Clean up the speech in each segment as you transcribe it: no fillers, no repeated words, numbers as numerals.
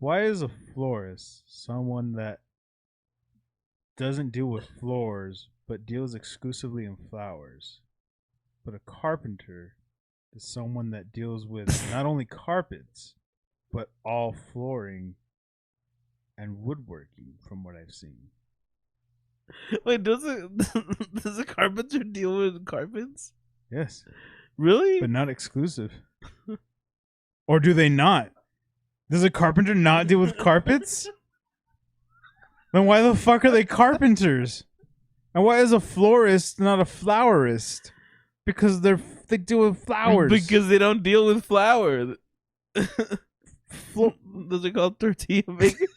Why is a florist someone that doesn't deal with floors but deals exclusively in flowers? But a carpenter is someone that deals with not only carpets but all flooring and woodworking from what I've seen. Wait, does a carpenter deal with carpets? Yes, Really? but not exclusive. Or do they not? Does a carpenter not deal with carpets? Then why the fuck are they carpenters? And why is a florist not a flowerist? Because they deal with flowers. Because they don't deal with flour. Flo- Those are called tortilla makers.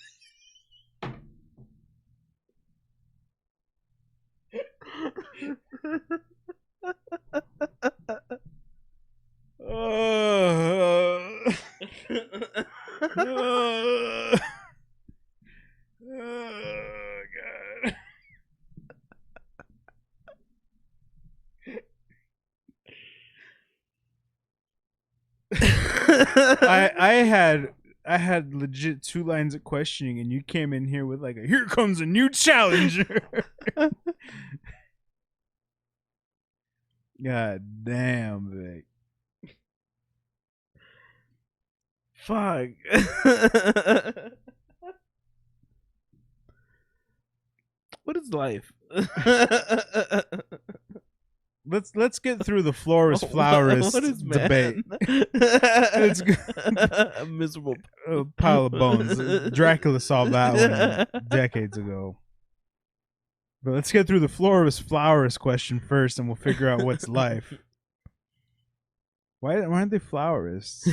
Oh god. I had legit 2 lines of questioning, and you came in here with like, "Here comes a new challenger." God damn, Vic. Fuck. What is life? Let's get through the florist florist What is debate. man? It's A miserable. A pile of bones. Dracula solved that one decades ago. But let's get through the florist flowers question first, and we'll figure out what's life. Why aren't they flowerists?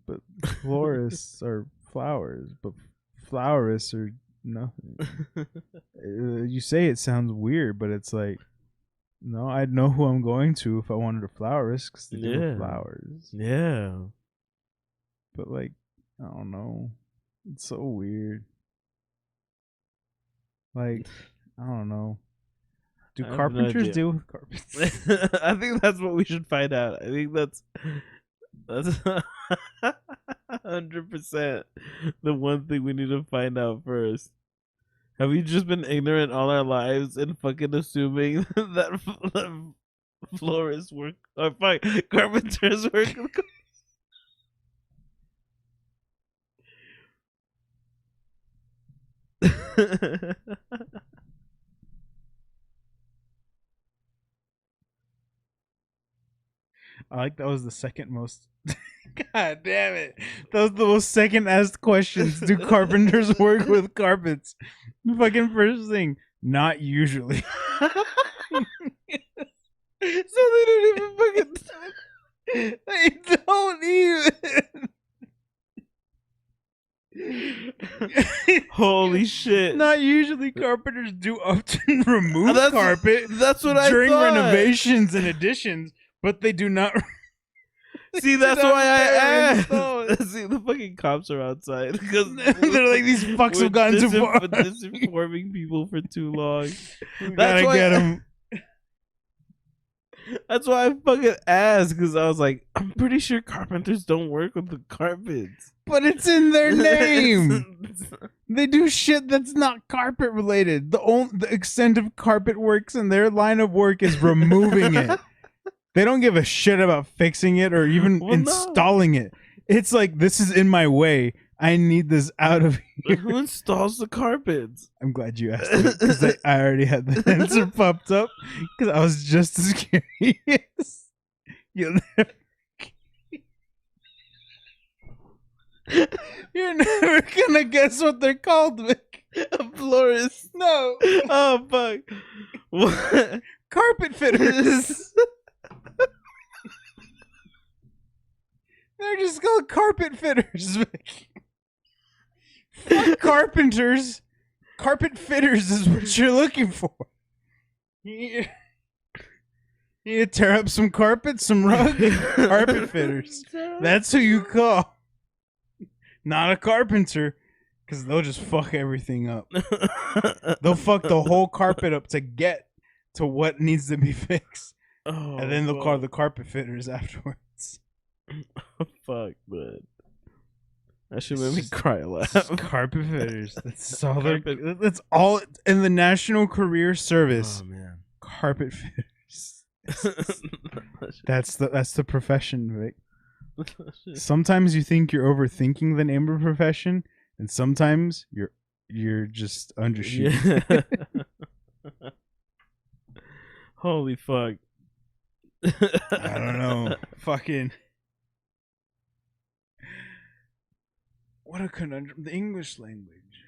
But florists are flowers, but flowerists are nothing. You say it sounds weird, but it's like, no, I'd know who I'm going to if I wanted a florist because they do Yeah. flowers. Yeah. But like, I don't know. It's so weird. Like, I don't know. Do I have no carpenters idea. deal with carpets? I think that's what we should find out. I think that's 100% the one thing we need to find out first. Have we just been ignorant all our lives and fucking assuming that florists work or fuck carpenters work? I like that was the second most. God damn it! That was the most second asked questions. Do carpenters work with carpets? Fucking first thing, not usually. So they don't even fucking. They don't even. Holy shit! Not usually. Carpenters do often remove That's- carpet That's what I during thought. renovations and additions, but they do not. See, that's Sit why I down asked. there and See, the fucking cops are outside because They're like, these fucks have gone too far. disinforming people for too long. We That's gotta why- get them. That's why I fucking asked, because I was like, I'm pretty sure carpenters don't work with the carpets. But it's in their name. They do shit that's not carpet related. The extent of carpet works in their line of work is removing it. They don't give a shit about fixing it or even Well, no. installing it. It's like, this is in my way. I need this out of here. Who installs the carpets? I'm glad you asked me because I already had the answer popped up because I was just as curious. You'll never, you're never gonna guess what they're called, Vic. A florist. No, Oh, fuck. What? carpet fitters. They're just called carpet fitters, Vic. Fuck carpenters. Carpet fitters is what you're looking for. You need to tear up some carpet, some rug. Carpet fitters. That's who you call. Not a carpenter, because they'll just fuck everything up. They'll fuck the whole carpet up to get to what needs to be fixed. Oh, And then they'll call fuck. the carpet fitters afterwards. Fuck, man. That shit It's made me just- cry a It's lot. just carpet fitters. That's all they're. Carpet- That's all in the National Career Service. Oh man. Carpet fitters. That shit- That's the profession, Vic. that shit- Sometimes you think you're overthinking the name of a profession, and sometimes you're just undershooting. Yeah. Holy fuck. I don't know. Fucking. What a conundrum. The English language.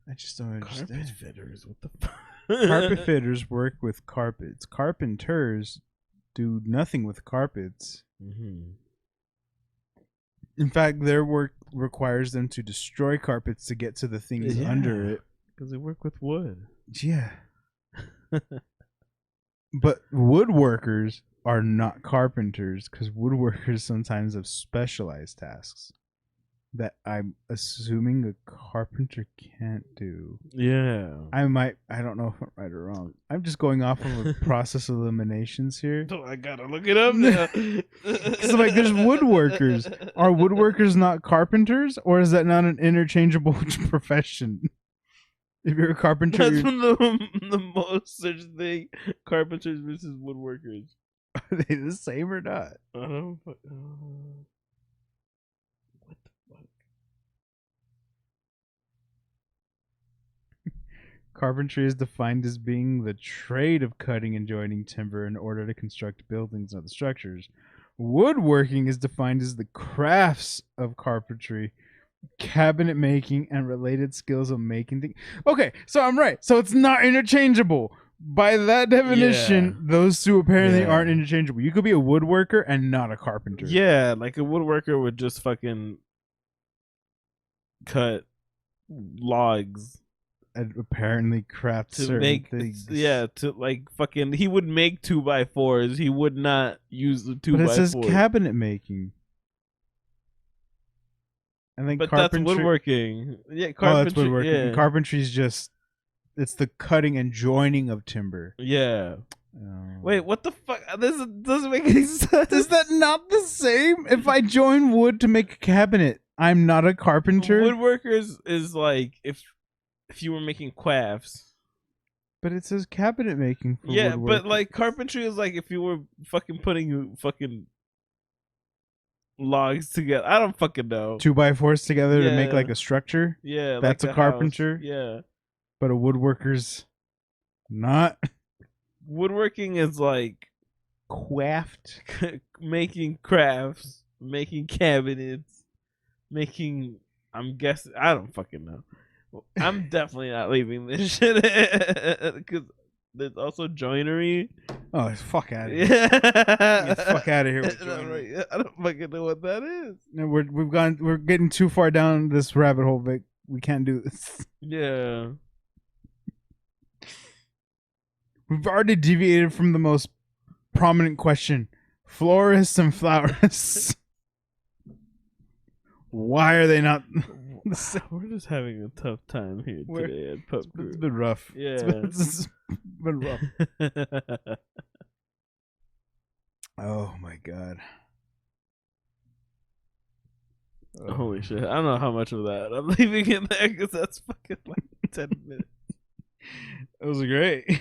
I just don't Carpet understand. fitters. What the fuck? Carpet fitters work with carpets. Carpenters do nothing with carpets. Mhm. In fact, their work requires them to destroy carpets to get to the things under Yeah. it. Because they work with wood. Yeah. But woodworkers are not carpenters because woodworkers sometimes have specialized tasks that I'm assuming a carpenter can't do. Yeah. I don't know if I'm right or wrong. I'm just going off of a process of eliminations here. So I gotta look it up now. Because like, there's woodworkers. Are woodworkers not carpenters, or is that not an interchangeable profession? If you're a carpenter, That's you're, from the most searched thing. Carpenters versus woodworkers. are they the same or not? I don't. What the fuck? Carpentry is defined as being the trade of cutting and joining timber in order to construct buildings and other structures. Woodworking is defined as the crafts of carpentry, cabinet making, and related skills of making things. Okay, so I'm right. So it's not interchangeable. By that definition, Yeah. those two apparently Yeah. aren't interchangeable. You could be a woodworker and not a carpenter. Yeah, like a woodworker would just fucking cut logs And apparently craft to certain make things. to like fucking he would make 2x4s. He would not use the 2x4. But it says cabinet making. And then But that's carpentry. woodworking. Yeah, Oh, carpentry. that's woodworking. Yeah. Carpentry's just it's the cutting and joining of timber. Yeah. Oh. Wait, what the fuck? This doesn't make any sense. Is that not the same? If I join wood to make a cabinet, I'm not a carpenter. Woodworkers is like if you were making crafts. But it says cabinet making for Yeah, but woodworking. like carpentry is like if you were fucking putting fucking logs together. I don't fucking know. 2x4s together to make Yeah. like a structure. Yeah, That's like a house. carpenter? Yeah, But a woodworker's not. woodworking is like Quaft. making crafts, making cabinets, making. I'm guessing. I don't fucking know. I'm definitely not leaving this shit because there's also joinery. Oh, fuck out of here. Yeah, Get the fuck out of here with joinery. I don't fucking know what that is. No, we're getting too far down this rabbit hole, Vic. We can't do this. Yeah. We've already deviated from the most prominent question. Florists and flowerists. Why are they not the same? We're just having a tough time here We're- today at Pub It's Crew. been rough. Yeah. It's been rough. Oh my god. Oh. Holy shit. I don't know how much of that I'm leaving in there because that's fucking like 10 minutes. It was great.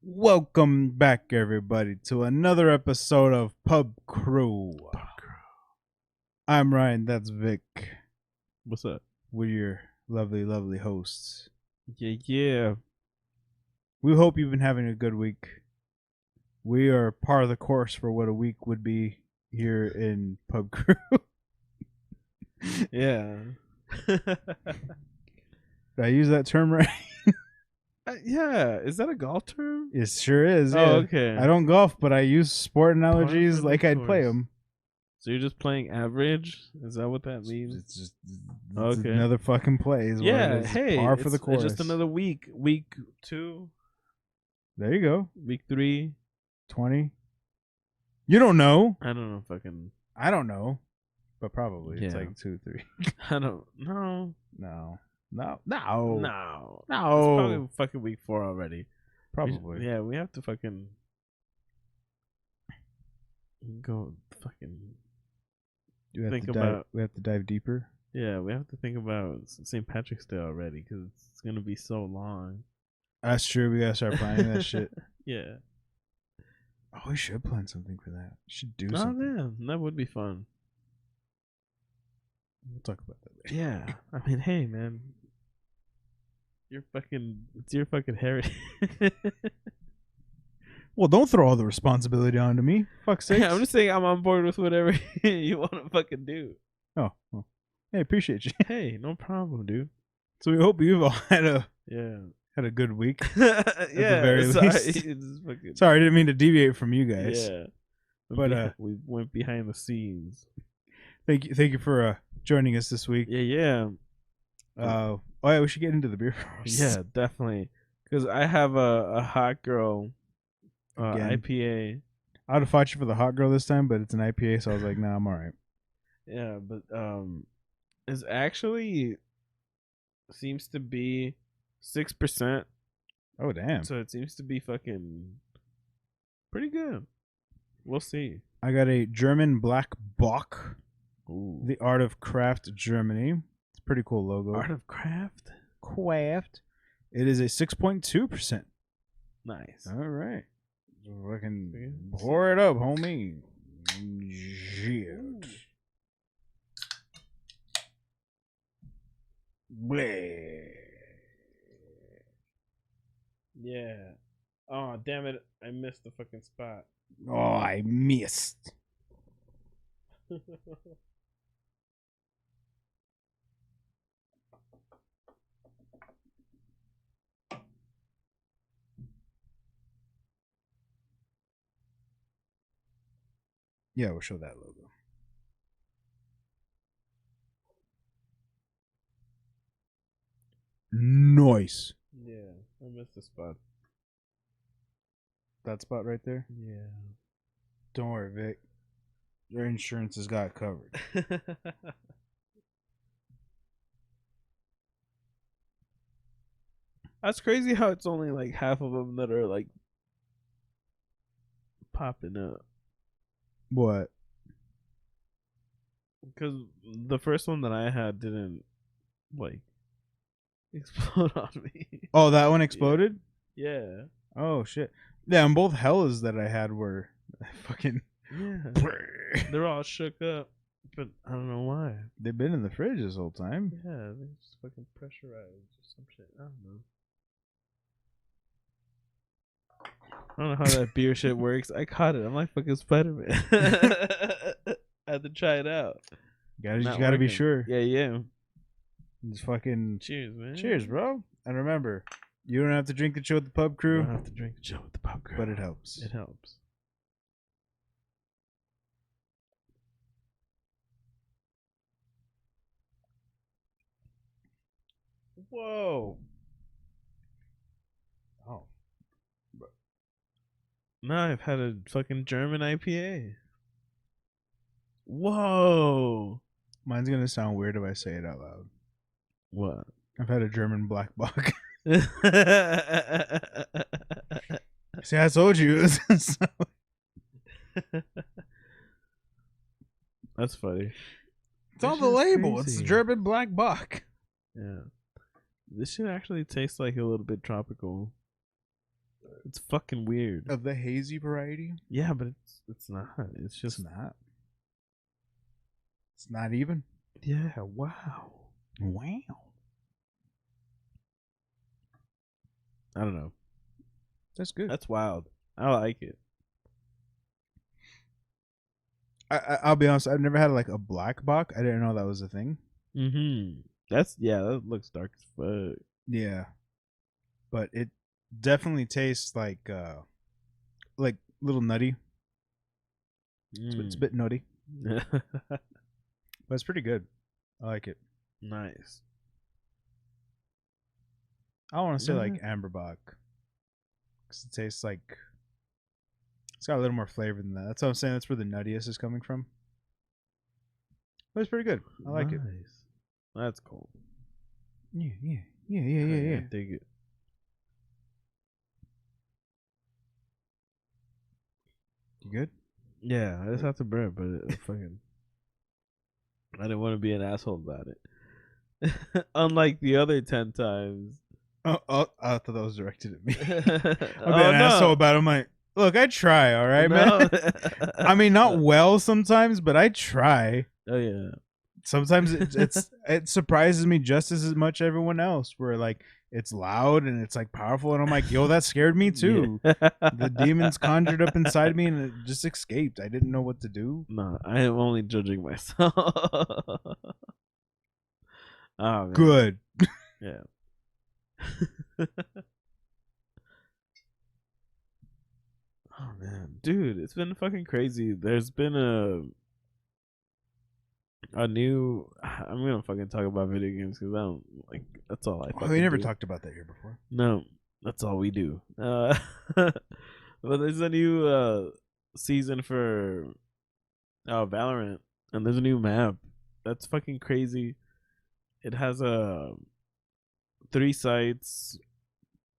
Welcome back, everybody, to another episode of Pub Crew. I'm Ryan. That's Vic. What's up? We're your lovely, lovely hosts. Yeah. We hope you've been having a good week. We are par of the course for what a week would be here in Pub Crew. Yeah. Did I use that term right? Yeah. Is that a golf term? It sure is. Oh, Yeah. okay. I don't golf, but I use sport Par analogies for the like I'd play course. them. So you're just playing average? Is that what that means? It's just Okay. another fucking play. Is what Yeah. it is. Hey, Par for the it's course. just another week. Week 2, There you go. week 3. 20. You don't know. I don't know fucking. I don't know, but probably it's Yeah. like 2, 3. I don't know. No. No. No. It's probably No. fucking week 4 already. Probably. Yeah, we have to fucking go fucking Do we have think to dive? about. We have to dive deeper. Yeah, we have to think about St. Patrick's Day already because it's gonna be so long. That's true. We gotta start planning that shit. Yeah. Oh, we should plan something for that. Should do Oh something. man, that would be fun. We'll talk about that later. Yeah, I mean, hey man, it's your fucking heritage. Well, don't throw all the responsibility onto me. Fuck's sake. I'm just saying I'm on board with whatever you want to fucking do. Oh, well. Hey, appreciate you. Hey, no problem, dude. So we hope you've all had Yeah. a good week. Yeah. the very sorry, least. it's fucking, Sorry, I didn't mean to deviate from you guys. yeah. But, we went behind the scenes. Thank you for joining us this week. Yeah. Oh yeah, we should get into the beer first. Yeah, definitely. Because I have a hot girl Again. IPA. I would have fought you for the hot girl this time, but it's an IPA, so I was like, nah, I'm all right. Yeah, but it's actually seems to be 6%. Oh damn! So it seems to be fucking pretty good. We'll see. I got a German Black Bock, Ooh. the Art of Craft Germany. It's a pretty cool logo. Art of Craft. Craft. It is a 6.2%. Nice. All right. Fucking Yeah. pour it up, homie. Shit. Bleh. Yeah. Oh damn it! I missed the fucking spot. Oh, I missed. Yeah, we'll show that logo. Nice. Yeah, I missed the spot. That spot right there. Yeah. Don't worry, Vic. Your insurance has got it covered. That's crazy how it's only like half of them that are like popping up. What? Because the first one that I had didn't like explode on me. Oh, that one exploded? Yeah. Oh shit. Yeah, and both hellas that I had were fucking Yeah. They're all shook up, but I don't know why. they've been in the fridge this whole time. Yeah, they just fucking pressurized or some shit. I don't know. I don't know how that beer shit works. I caught it. I'm like fucking Spider-Man. I had to try it out. You Not gotta be working. sure. Yeah, yeah. Just fucking Cheers, man. cheers, bro. And remember, you don't have to drink the chill with the pub You crew, don't have to drink chill with the pub crew, but it helps. It helps. Whoa. Oh. Now I've had a fucking German IPA. Whoa. Mine's gonna sound weird if I say it out loud. What? I've had a German Black Bock. See, I told you. That's funny. It's on This the shit's label. It's crazy. the German Black Bock. Yeah. This shit actually tastes like a little bit tropical. It's fucking weird. Of the hazy variety? Yeah, but it's not. It's just It's not. It's not even. Yeah, wow. Wow. I don't know. That's good. That's wild. I like it. I'll be honest. I've never had like a black bock. I didn't know that was a thing. Mm-hmm. That looks dark as fuck. Yeah, but it definitely tastes like little nutty. It's a bit nutty, but it's pretty good. I like it. Nice. I want to say like Mhm. amber bock because it tastes like it's got a little more flavor than that. That's what I'm saying. That's where the nuttiness is coming from. But it's pretty good. I like it. Nice. That's cool. Yeah. Take it. You good? Yeah, I just have to burn, but it fucking. I didn't want to be an asshole about it. Unlike the other 10 times. Oh, I thought that was directed at me. Oh I've been an asshole no. about it. I'm like, look, I try, all right, man. I mean, not well sometimes, but I try. Oh yeah. Sometimes it surprises me just as much everyone else. Where like it's loud and it's like powerful, and I'm like, yo, that scared me too. The demons conjured up inside me, and it just escaped. I didn't know what to do. No, I am only judging myself. Oh man. Good. Yeah. Oh man, dude, it's been fucking crazy. There's been a new. I'm gonna fucking talk about video games because I don't like. That's all I. Oh, we never do. talked about that here before. No, that's all we do. But there's a new season for Valorant, and there's a new map. That's fucking crazy. It has 3 sites,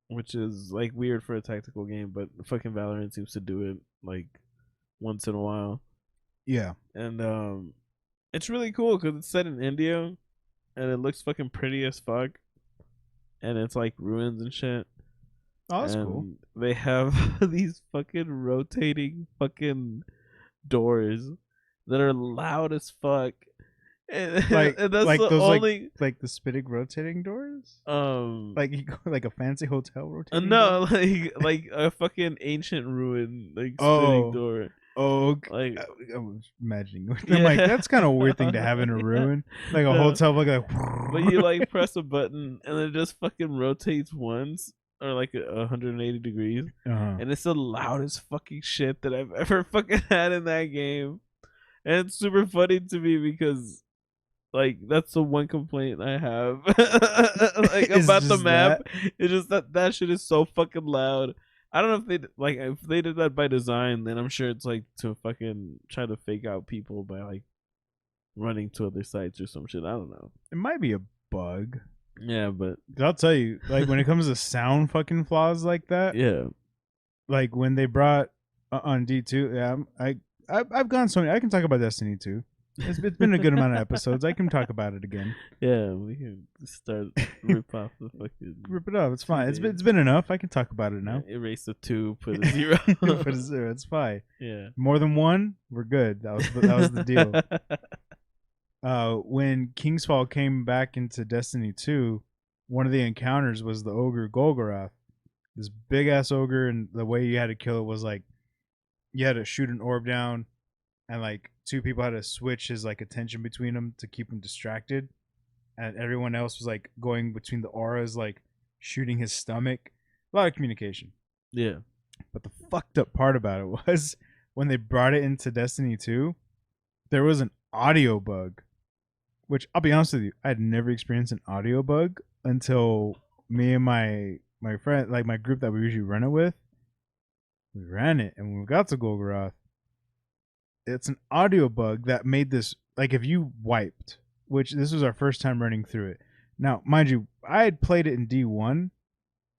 which is like weird for a tactical game, but fucking Valorant seems to do it like once in a while. Yeah. And it's really cool because it's set in India, and it looks fucking pretty as fuck, and it's like ruins and shit. Oh, that's and cool. They have these fucking rotating fucking doors that are loud as fuck. And that's like the those only like the spinning rotating doors. Like you go like a fancy hotel rotating. no, door? like a fucking ancient ruin like Oh. spinning door. Oh, okay. Like I was imagining. I'm like, that's kind of a weird thing to have in a ruin, like a No. hotel, like. But you like press a button and it just fucking rotates once or like 180 degrees, and it's the loudest fucking shit that I've ever fucking had in that game, and it's super funny to me because. Like that's the one complaint I have, like about the map. It's just that shit is so fucking loud. I don't know if they did that by design, then I'm sure it's like to fucking try to fake out people by like running to other sites or some shit. I don't know. It might be a bug. Yeah, but 'Cause I'll tell you, like when it comes to sound fucking flaws like that, yeah, like when they brought on D2, yeah, I've gone so many. I can talk about Destiny 2. It's been a good amount of episodes. I can talk about it again. yeah, we can start rip off the fucking Rip it off. It's fine. It's been enough. I can talk about it now. Erase the 2, put a 0. Put a 0. It's fine. Yeah, More than 1, we're good. That was the deal. When Kingsfall came back into Destiny 2, one of the encounters was the ogre Golgoroth, this big ass ogre, and the way you had to kill it was like you had to shoot an orb down, and like 2 people had to switch his like attention between them to keep him distracted, and everyone else was like going between the auras, like shooting his stomach. A lot of communication. yeah. But the fucked up part about it was when they brought it into Destiny 2, there was an audio bug, which I'll be honest with you, I had never experienced an audio bug until me and my friend, like my group that we usually run it with, we ran it, and when we got to Golgoroth, it's an audio bug that made this, like if you wiped, which this was our first time running through it. Now, mind you, I had played it in D1,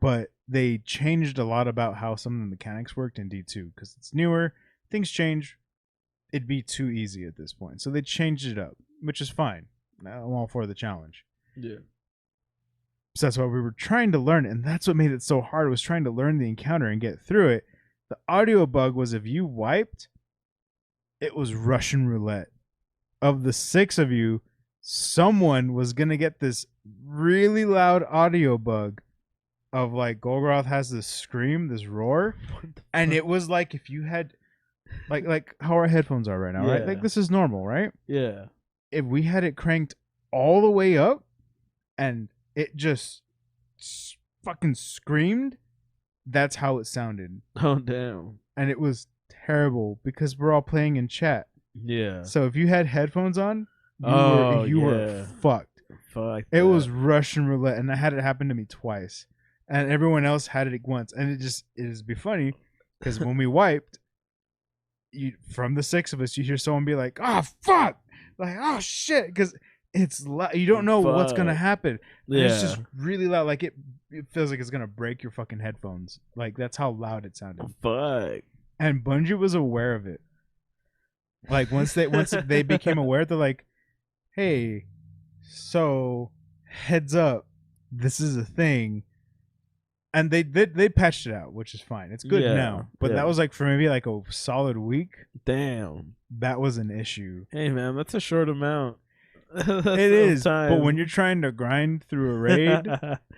but they changed a lot about how some of the mechanics worked in D2 because it's newer. Things change. It'd be too easy at this point. So they changed it up, which is fine. I'm all for the challenge. Yeah. So that's why we were trying to learn it, and that's what made it so hard, was trying to learn the encounter and get through it. The audio bug was if you wiped, it was Russian roulette. Of the 6 of you, someone was going to get this really loud audio bug of like Golgoroth has this scream, this roar, and it was like if you had like how our headphones are right now, right? Like this is normal, right? Yeah. If we had it cranked all the way up and it just fucking screamed, that's how it sounded. Oh damn. And it was terrible because we're all playing in chat. Yeah. So if you had headphones on, you were fucked. Fuck. It was Russian roulette, and I had it happen to me twice, and everyone else had it once, and it is be funny because when we wiped, from the 6 of us, you hear someone be like, "Oh fuck," like, "Oh shit," because You don't know what's gonna Fuck. happen. And Yeah. it's just really loud. Like it feels like it's gonna break your fucking headphones. Like that's how loud it sounded. Fuck. And Bungie was aware of it. Like once they became aware, they're like, "Hey, so heads up, this is a thing." And they patched it out, which is fine. It's good Yeah, now. But yeah. that was like for maybe like a solid week. Damn. That was an issue. Hey man, that's a short amount. It is, but when you're trying to grind through a raid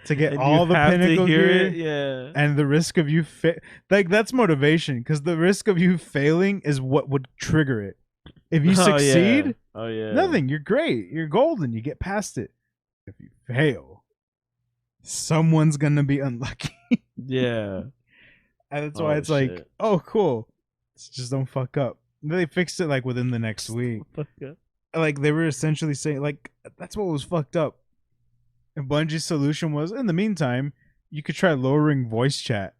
to get and all you the have pinnacle to hear gear, it, yeah. and the risk of you like that's motivation, because the risk of you failing is what would trigger it. If you succeed, oh yeah, nothing. You're great. You're golden. You get past it. If you fail, someone's gonna be unlucky. yeah. And that's why Oh, it's like, shit. oh, cool. Just don't fuck up. They fixed it like within the next week. Fuck up. Like they were essentially saying, like that's what was fucked up. And Bungie's solution was, in the meantime, you could try lowering voice chat.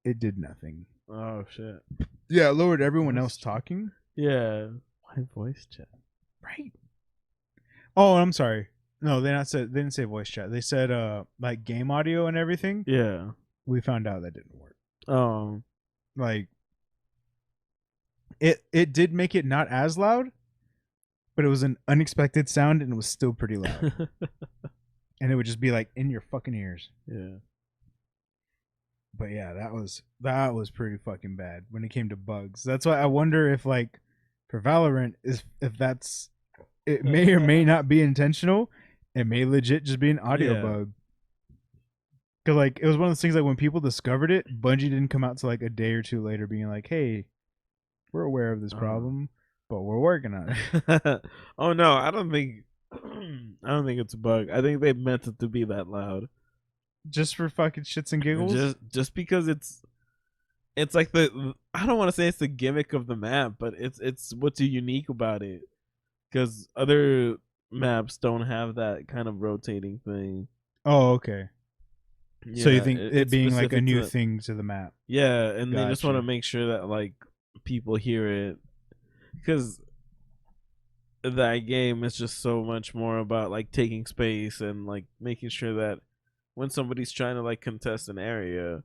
It did nothing. Oh shit. Yeah, it lowered everyone Voice else chat. talking. Yeah. Why voice chat? Right. Oh, I'm sorry. No, they didn't say voice chat. They said like game audio and everything. Yeah. We found out that didn't work. Oh. Like it did make it not as loud, but it was an unexpected sound and it was still pretty loud. And it would just be like in your fucking ears. Yeah. But yeah, that was pretty fucking bad when it came to bugs. That's why I wonder if like for Valorant if that's it may or may not be intentional. It may legit just be an audio Yeah. bug. Cause like it was one of those things like when people discovered it, Bungie didn't come out to like a day or two later being like, "Hey, we're aware of this problem, but we're working on it." Oh no, I don't think it's a bug. I think they meant it to be that loud. Just for fucking shits and giggles. Just because it's like I don't want to say it's the gimmick of the map, but it's what's unique about it. Because other maps don't have that kind of rotating thing. Oh, okay. So you think it it's being like a specific new to- thing to the map? Yeah, and they just want to Gotcha. make sure that like people hear it, because that game is just so much more about like taking space and like making sure that when somebody's trying to like contest an area,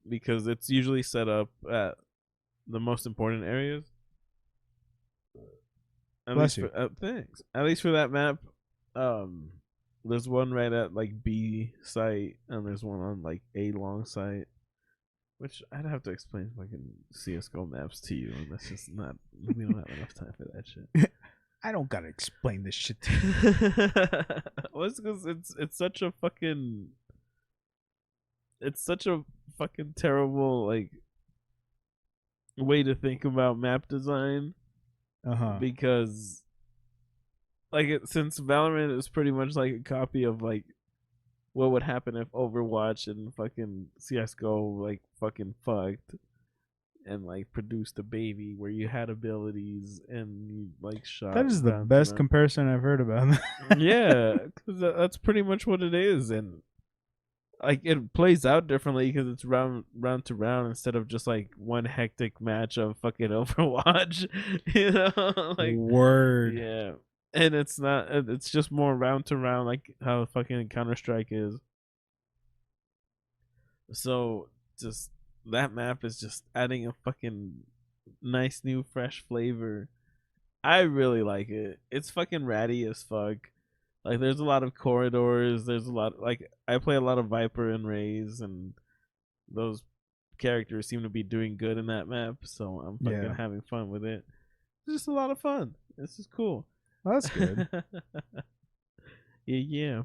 because it's usually set up at the most important areas. At Bless least you. for, thanks. At least for that map, there's one right at like B site, and there's one on like A long site. Which I'd have to explain fucking CS:GO maps to you, and that's just not. We don't have enough time for that shit. I don't gotta explain this shit to you. Well, it's because it's such a fucking. It's such a fucking terrible like way to think about map design, because like since Valorant is pretty much like a copy of like what would happen if Overwatch and fucking CS:GO like fucking fucked and like produced a baby where you had abilities and you like shot. That is the round to best round. comparison I've heard about. Yeah, because that's pretty much what it is, and like it plays out differently because it's round to round instead of just like one hectic match of fucking Overwatch. You know, like Word. yeah. And it's not. It's just more round to round, like how fucking Counter-Strike is. So just that map is just adding a fucking nice new fresh flavor. I really like it. It's fucking ratty as fuck. Like there's a lot of corridors. There's a lot like I play a lot of Viper and Raze, and those characters seem to be doing good in that map. So I'm fucking having fun with it. It's just a lot of fun. This is cool. Well, that's good. Yeah.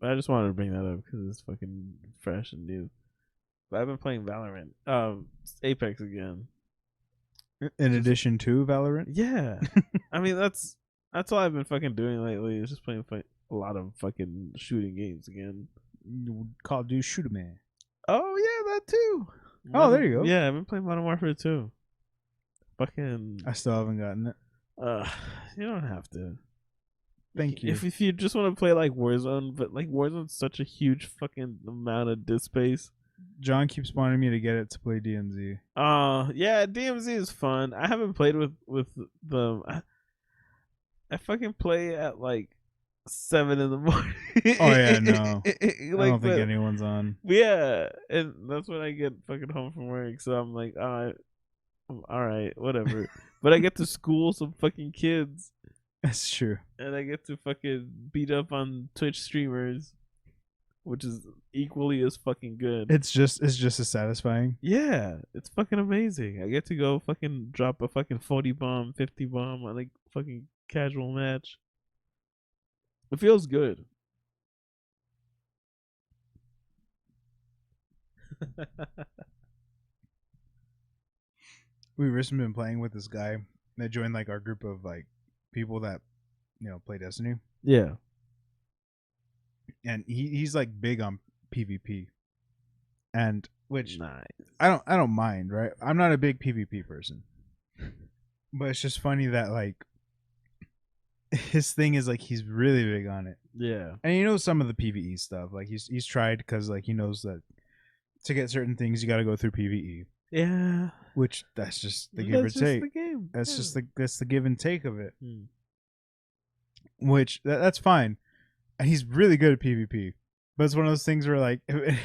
But I just wanted to bring that up because it's fucking fresh and new. But I've been playing Valorant. Apex again. In addition to Valorant? Yeah. I mean that's all I've been fucking doing lately. Is just playing a lot of fucking shooting games again. Call of Duty Shoot 'em Man. Oh yeah, that too. Oh, there you go. Yeah, I've been playing Modern Warfare 2. Fucking I still haven't gotten it. you don't have to. Thank you. If you just want to play like Warzone, but like Warzone's such a huge fucking amount of disk space. John keeps wanting me to get it to play DMZ. Yeah, DMZ is fun. I haven't played with the. I fucking play at like 7 in the morning. Oh yeah, no. I don't think but- anyone's on. Yeah, and that's when I get fucking home from work. So I'm like, all right, whatever. But I get to school some fucking kids, That's true. and I get to fucking beat up on Twitch streamers, which is equally as fucking good. It's just as satisfying. Yeah, it's fucking amazing. I get to go fucking drop a fucking 40 bomb, 50 bomb on like fucking casual match. It feels good. We've recently been playing with this guy that joined like our group of like people that play Destiny, Yeah. and he's like big on PvP, and which Nice. I don't mind, right? I'm not a big PvP person, but it's just funny that like his thing is like he's really big on it, Yeah. and he knows some of the PvE stuff. Like he's tried because like he knows that to get certain things you got to go through PvE, Yeah. which that's just the give or That's just take. the game. That's Yeah. just the give and take of it. Hmm. Which that's fine, and he's really good at PvP. But it's one of those things where like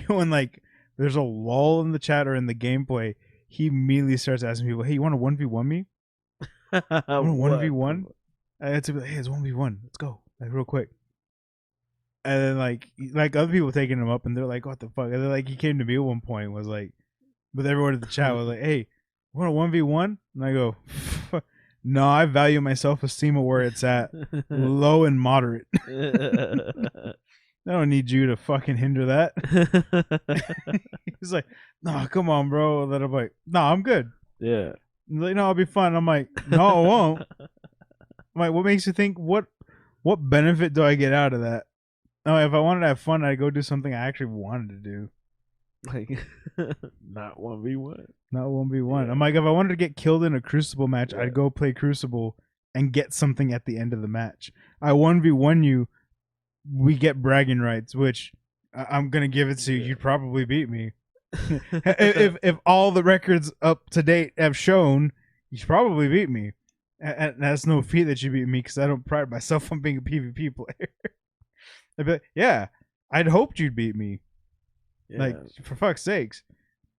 when like there's a lull in the chat or in the gameplay, he immediately starts asking people, "Hey, you want to 1v1 me? You want to 1v1?" I had to be like, "Hey, it's 1v1. Let's go, like real quick." And then like other people taking him up, and they're like, "What the fuck?" And then like he came to me at one point, and was like, with everyone in the chat was like, "Hey, you want a 1v1?" And I go, "No, I value my self-esteem at where it's at, low and moderate. I don't need you to fucking hinder that." He's like, "No, come on, bro." And then I'm like, "No, I'm good." Yeah. He's like, "No, I'll be fine." I'm like, "No, I won't." I'm like, "What makes you think? What benefit do I get out of that?" No, if I wanted to have fun, I'd go do something I actually wanted to do. Like not 1v1. Not 1v1. Yeah. I'm like, if I wanted to get killed in a Crucible match, Yeah. I'd go play Crucible and get something at the end of the match. I 1v1 you, we get bragging rights, which I'm gonna give it to you. Yeah. You'd probably beat me. if all the records up to date have shown, you probably beat me. And that's no feat that you beat me because I don't pride myself on being a PvP player. I'd be like, yeah, I'd hoped you'd beat me. Like, for fuck's sakes.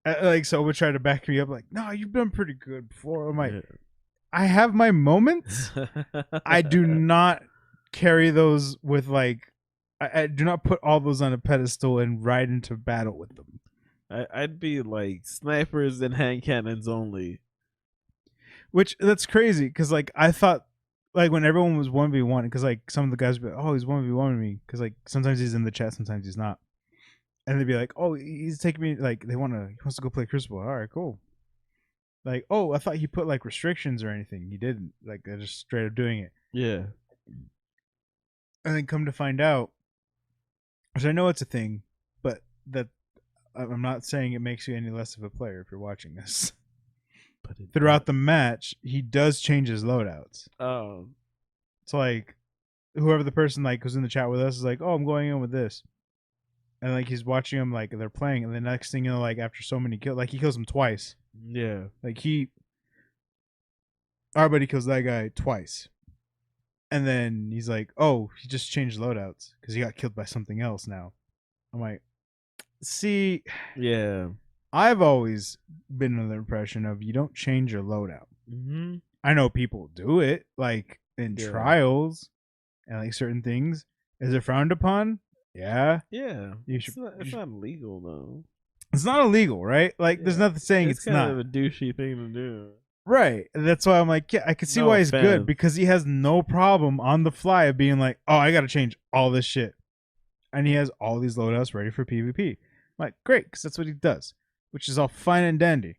Like, so would try to back me up, like, no, you've done pretty good before. I'm like, I have my moments. I do not carry those with, like, I do not put all those on a pedestal and ride into battle with them. I'd be like snipers and hand cannons only. Which, that's crazy, because, like, I thought, like, when everyone was 1v1, because, like, some of the guys would be like, oh, he's 1v1 me, because, like, sometimes he's in the chat, sometimes he's not. And they'd be like, "Oh, he's taking me." Like, he wants to go play Crucible. All right, cool. Like, oh, I thought he put like restrictions or anything. He didn't. Like, they're just straight up doing it. Yeah. And then come to find out, which I know it's a thing, but that I'm not saying it makes you any less of a player if you're watching this. But Throughout the match, he does change his loadouts. Oh. It's like whoever the person like who's in the chat with us is like, "Oh, I'm going in with this." And like he's watching them like they're playing, and the next thing you know, like after so many kills, like he kills him twice. Yeah. Like our buddy kills that guy twice, and then he's like, "Oh, he just changed loadouts because he got killed by something else now." I'm like, "See, Yeah. I've always been under the impression of you don't change your loadout. Mm-hmm. I know people do it, like in Yeah. trials and like certain things. Is it frowned upon? Yeah, Yeah. You It's should- not, you it's should- not legal though. it's not illegal, right? Like, there's Yeah. nothing saying it's kind not. of a douchey thing to do. Right. And that's why I'm like, yeah, I can see No why he's offense. good because he has no problem on the fly of being like, oh, I got to change all this shit. And he has all these loadouts ready for PvP. I'm like, great, because that's what he does, which is all fine and dandy.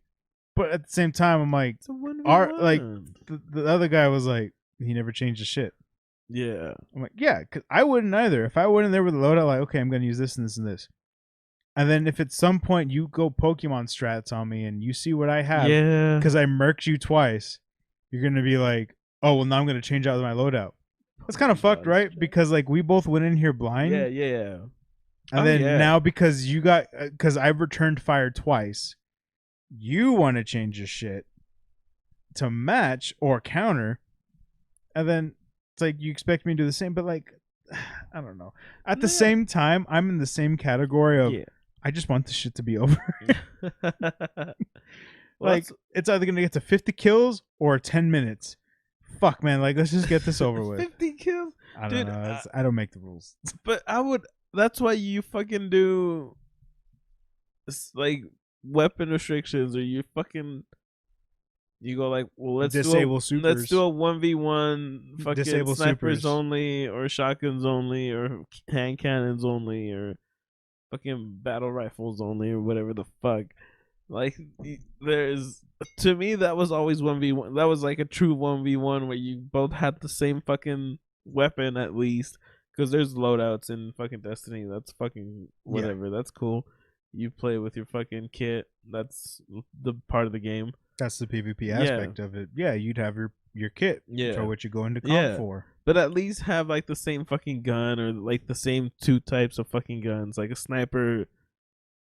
But at the same time, I'm like, It's a 1v1. like, the other guy was like, he never changed his shit. Yeah. I'm like, yeah, because I wouldn't either. If I went in there with a loadout, like, okay, I'm going to use this and this and this. And then if at some point you go Pokemon strats on me and you see what I have, Yeah. because I murked you twice, you're gonna be like, oh well, now I'm gonna change out my loadout. That's kind of fucked, right? Because like we both went in here blind, Yeah. Yeah. and Oh, then yeah. now because you got because I've returned fire twice, you want to change your shit to match or counter, and then it's like you expect me to do the same, but like, I don't know. At the Yeah. same time, I'm in the same category of Yeah. I just want this shit to be over. Well, Like, it's either gonna get to 50 kills or 10 minutes. Fuck, man. Like, let's just get this over with. 50 kills, I don't dude. know. I don't make the rules. But I would. That's why you fucking do like weapon restrictions, or you fucking. You go like, well, let's Disable do let's supers. do a 1v1 fucking Disable snipers supers. only, or shotguns only, or hand cannons only, or fucking battle rifles only, or whatever the fuck. Like, there's, to me, that was always 1v1. That was like a true 1v1 where you both had the same fucking weapon at least. Because there's loadouts in fucking Destiny. That's fucking whatever. That's cool. You play with your fucking kit. That's the part of the game. That's the PvP aspect of it. Yeah, you'd have your kit for what you go into comp for. But at least have like the same fucking gun, or like the same two types of fucking guns, like a sniper,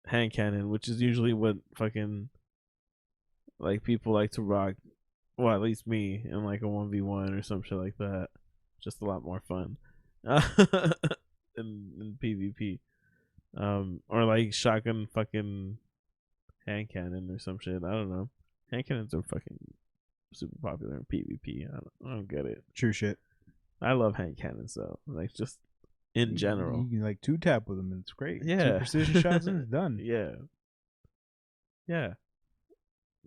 hand cannon, which is usually what fucking like people like to rock. Well, at least me, in like a 1v1 or some shit like that. Just a lot more fun. in PvP. Or like shotgun fucking hand cannon or some shit. I don't know. Hand cannons are fucking super popular in PvP. I don't get it. True shit. I love hand cannons though. Like, just in general. You can like 2-tap with them and it's great. Yeah. 2 precision shots and it's done. Yeah. Yeah.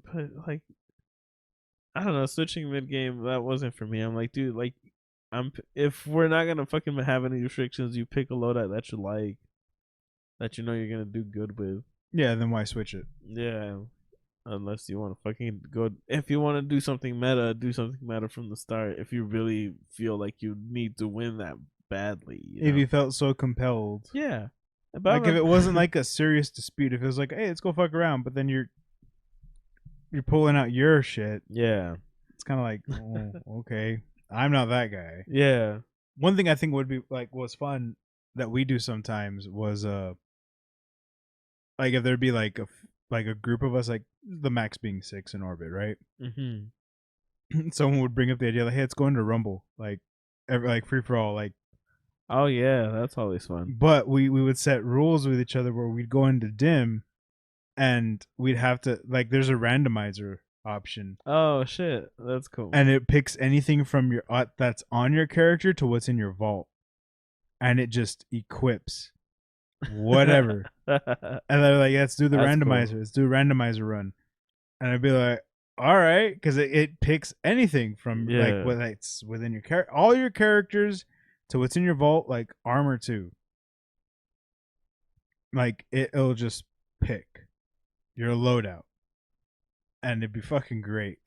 But like, I don't know, switching mid game, that wasn't for me. I'm like, dude, like, if we're not gonna fucking have any restrictions, you pick a loadout that you like, that you know you're gonna do good with. Yeah, then why switch it? Yeah. Unless you want to fucking go, if you want to do something meta from the start. If you really feel like you need to win that badly, If you felt so compelled. Yeah. Like, if it wasn't like a serious dispute, if it was like, hey, let's go fuck around, but then you're pulling out your shit. Yeah. It's kind of like, oh, okay, I'm not that guy. Yeah. One thing I think would be like was fun that we do sometimes was like if there'd be like a group of us, like the max being 6 in orbit, right? Mm-hmm. Someone would bring up the idea like, hey, let's go into Rumble, like free for all, like. Oh yeah, that's always fun. But we would set rules with each other where we'd go into dim, and we'd have to, like, there's a randomizer option. Oh shit, that's cool. And it picks anything from your that's on your character to what's in your vault, and it just equips whatever. And they're like, let's do the randomizer. Cool. Let's do a randomizer run. And I'd be like, all right, because it picks anything from like what it's within your character, all your characters, to what's in your vault, like armor too. Like it'll just pick your loadout, and it'd be fucking great.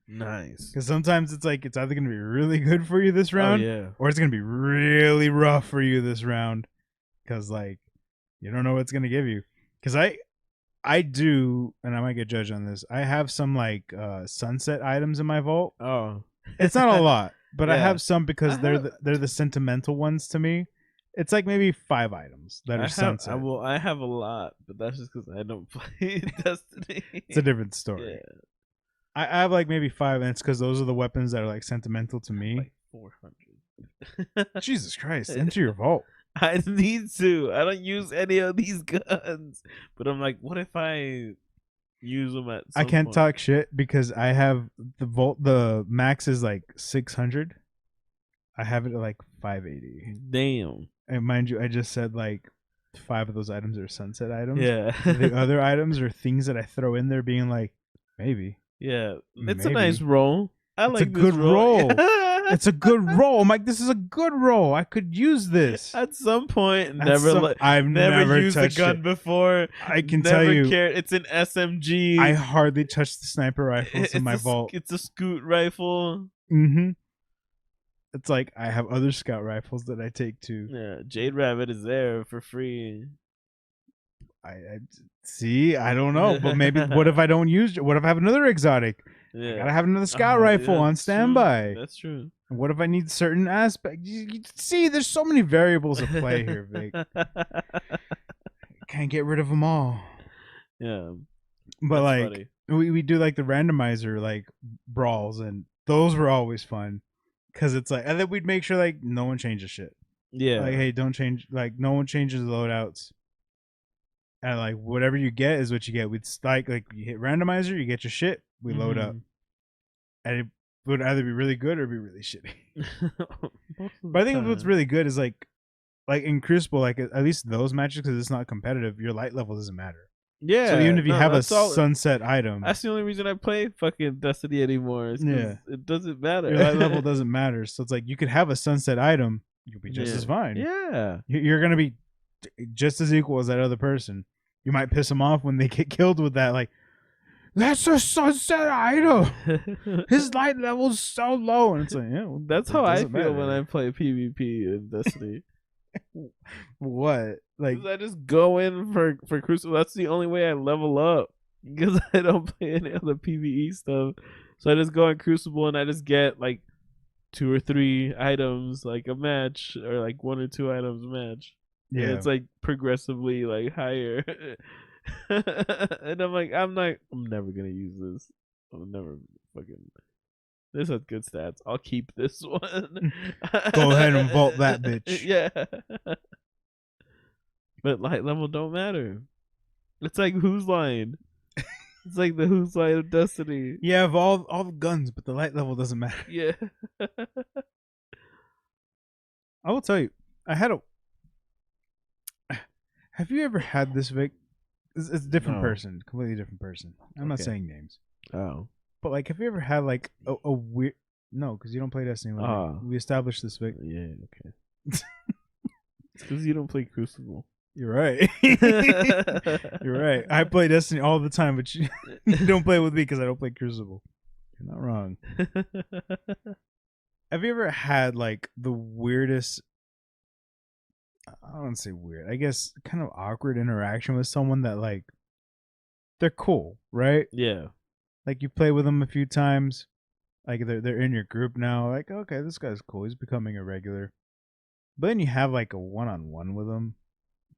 Nice. Because sometimes it's like it's either gonna be really good for you this round, or it's gonna be really rough for you this round. Because like you don't know what it's gonna give you. Because I do, and I might get judged on this, I have some like sunset items in my vault. Oh, it's not a lot, but I have some because they're the sentimental ones to me. It's like maybe 5 items that are sunset. I have a lot, but that's just because I don't play Destiny. It's a different story. Yeah. I have like maybe 5, and it's because those are the weapons that are like sentimental to me. Like 400. Jesus Christ! Enter your vault. I need to. I don't use any of these guns, but I'm like, what if I use them at some I can't point? talk shit because I have the vault. The max is like 600. I have it at like 580. Damn. And mind you, I just said like 5 of those items are sunset items. Yeah. The other items are things that I throw in there, being like, maybe. Yeah, it's a nice roll. It's a good roll. It's a good roll. I'm like, this is a good roll. I could use this at some point. I've never used a gun before. I can tell you, it's an SMG. I hardly touch the sniper rifles in my vault. It's a scoot rifle. Mm-hmm. It's like I have other scout rifles that I take too. Yeah, Jade Rabbit is there for free. I see. I don't know, but maybe what if I don't use? What if I have another exotic? I gotta have another scout rifle on standby. True. That's true. And what if I need certain aspects? You see, there's so many variables at play here, Vic. Can't get rid of them all. Yeah, but like we do like the randomizer like brawls, and those were always fun. Because it's like, and then we'd make sure like no one changes shit. Yeah. Like, hey, don't change. Like, no one changes loadouts. And like, whatever you get is what you get. We'd like you hit randomizer, you get your shit, we load up, and it would either be really good or be really shitty. But I think what's really good is like in Crucible, like at least those matches, because it's not competitive, your light level doesn't matter. Yeah. So even if you have a that's all- sunset item, that's the only reason I play fucking Destiny anymore. Is 'cause Yeah. it doesn't matter. your light level doesn't matter. So it's like you could have a sunset item, you'll be just Yeah. as fine. Yeah. You're gonna be just as equal as that other person. You might piss them off when they get killed with that. Like, that's a sunset item. His light level's so low, and it's like, yeah, well, That's it how I doesn't feel when matter. I play PvP in Destiny. What? Like, 'Cause I just go in for Crucible. That's the only way I level up because I don't play any other PvE stuff. So I just go in Crucible and I just get like 2 or 3 items like a match, or like 1 or 2 items a match. And yeah, it's like progressively like higher. And I'm like, I'm never gonna use this. I'm never fucking. This has good stats. I'll keep this one. Go ahead and vault that bitch. Yeah. But light level don't matter. It's like Who's Line. It's like the Who's Line of Destiny. you have all the guns, but the light level doesn't matter. Yeah. I will tell you, I had a. Have you ever had this, Vic? It's a different No. person, completely different person. I'm not Okay. saying names, Oh. but like, have you ever had like a weird? No, because you don't play Destiny. With me. Ah. We established this, Vic. Yeah. Okay. It's because you don't play Crucible. You're right. You're right. I play Destiny all the time, but you don't play with me because I don't play Crucible. You're not wrong. Have you ever had like the weirdest? I don't want to say weird. I guess kind of awkward interaction with someone that like they're cool, right? Yeah. Like you play with them a few times, like they're in your group now. Like, okay, this guy's cool. He's becoming a regular. But then you have like a one-on-one with them,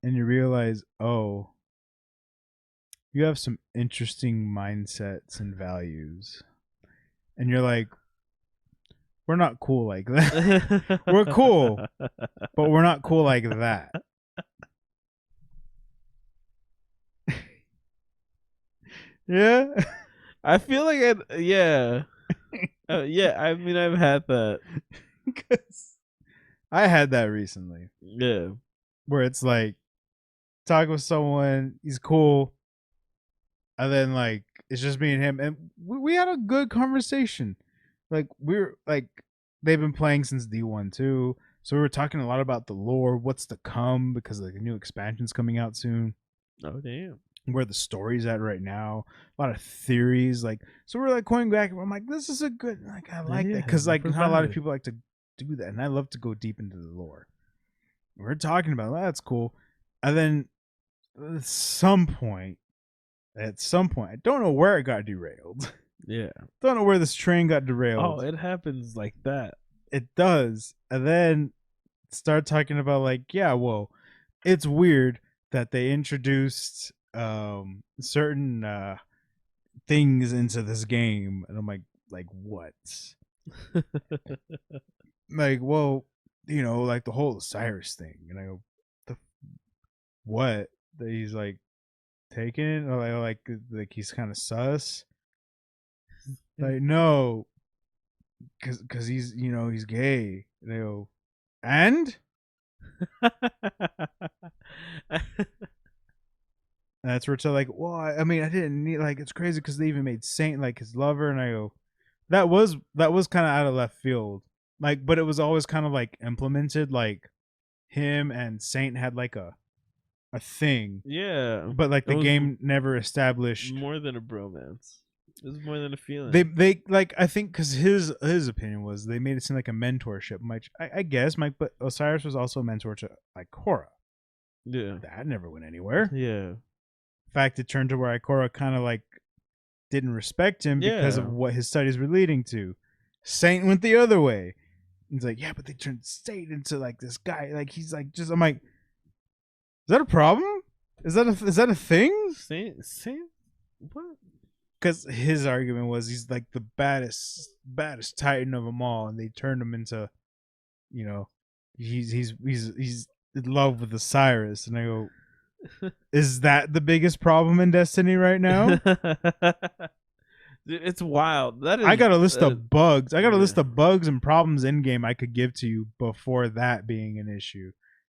and you realize, oh, you have some interesting mindsets and values, and you're like, we're not cool like that. We're cool, but we're not cool like that. Yeah. I feel like yeah. Yeah, I mean, I've had that. Because I had that recently Yeah. where it's like talking with someone, he's cool, and then like it's just me and him, and we had a good conversation. Like we're like they've been playing since D1 too, so we were talking a lot about the lore, what's to come because like a new expansion's coming out soon, Oh, damn. where the story's at right now, a lot of theories, like so we're like going back and I'm like, this is a good, like I like that Yeah, because like not a lot of provided. people like to do that, and I love to go deep into the lore. We're talking about that's cool, and then at some point, I don't know where it got derailed. Yeah. Don't know where this train got derailed. Oh, it happens like that. It does, and then start talking about like, yeah, well, it's weird that they introduced certain things into this game, and I'm like what? Like, well, you know, like the whole Osiris thing, and I go, what? That he's like taken, or like he's kind of sus. Like, no, because he's, you know, he's gay. And I go, and that's where it's like, well, I mean, I didn't need, like, it's crazy because they even made Saint like his lover, and I go, that was kind of out of left field, like, but it was always kind of like implemented, like him and Saint had like a thing, Yeah. but like It the was game never established. more than a bromance. It was more than a feeling. They like, I think because his opinion was they made it seem like a mentorship, which I guess, Mike, but Osiris was also a mentor to Ikora. Yeah. That never went anywhere. Yeah. In fact, it turned to where Ikora kind of like didn't respect him because of Yeah. what his studies were leading to. Saint went the other way. He's like, yeah, but they turned Saint into like this guy. Like he's like just. I'm like, is that a problem? Is that a thing? Saint. What? because his argument was he's like the baddest Titan of them all, and they turned him into, you know, he's in love with Osiris, and I go, is that the biggest problem in Destiny right now? Dude, it's wild. That is. I got a list of bugs. I got a yeah. list of bugs and problems in game I could give to you before that being an issue,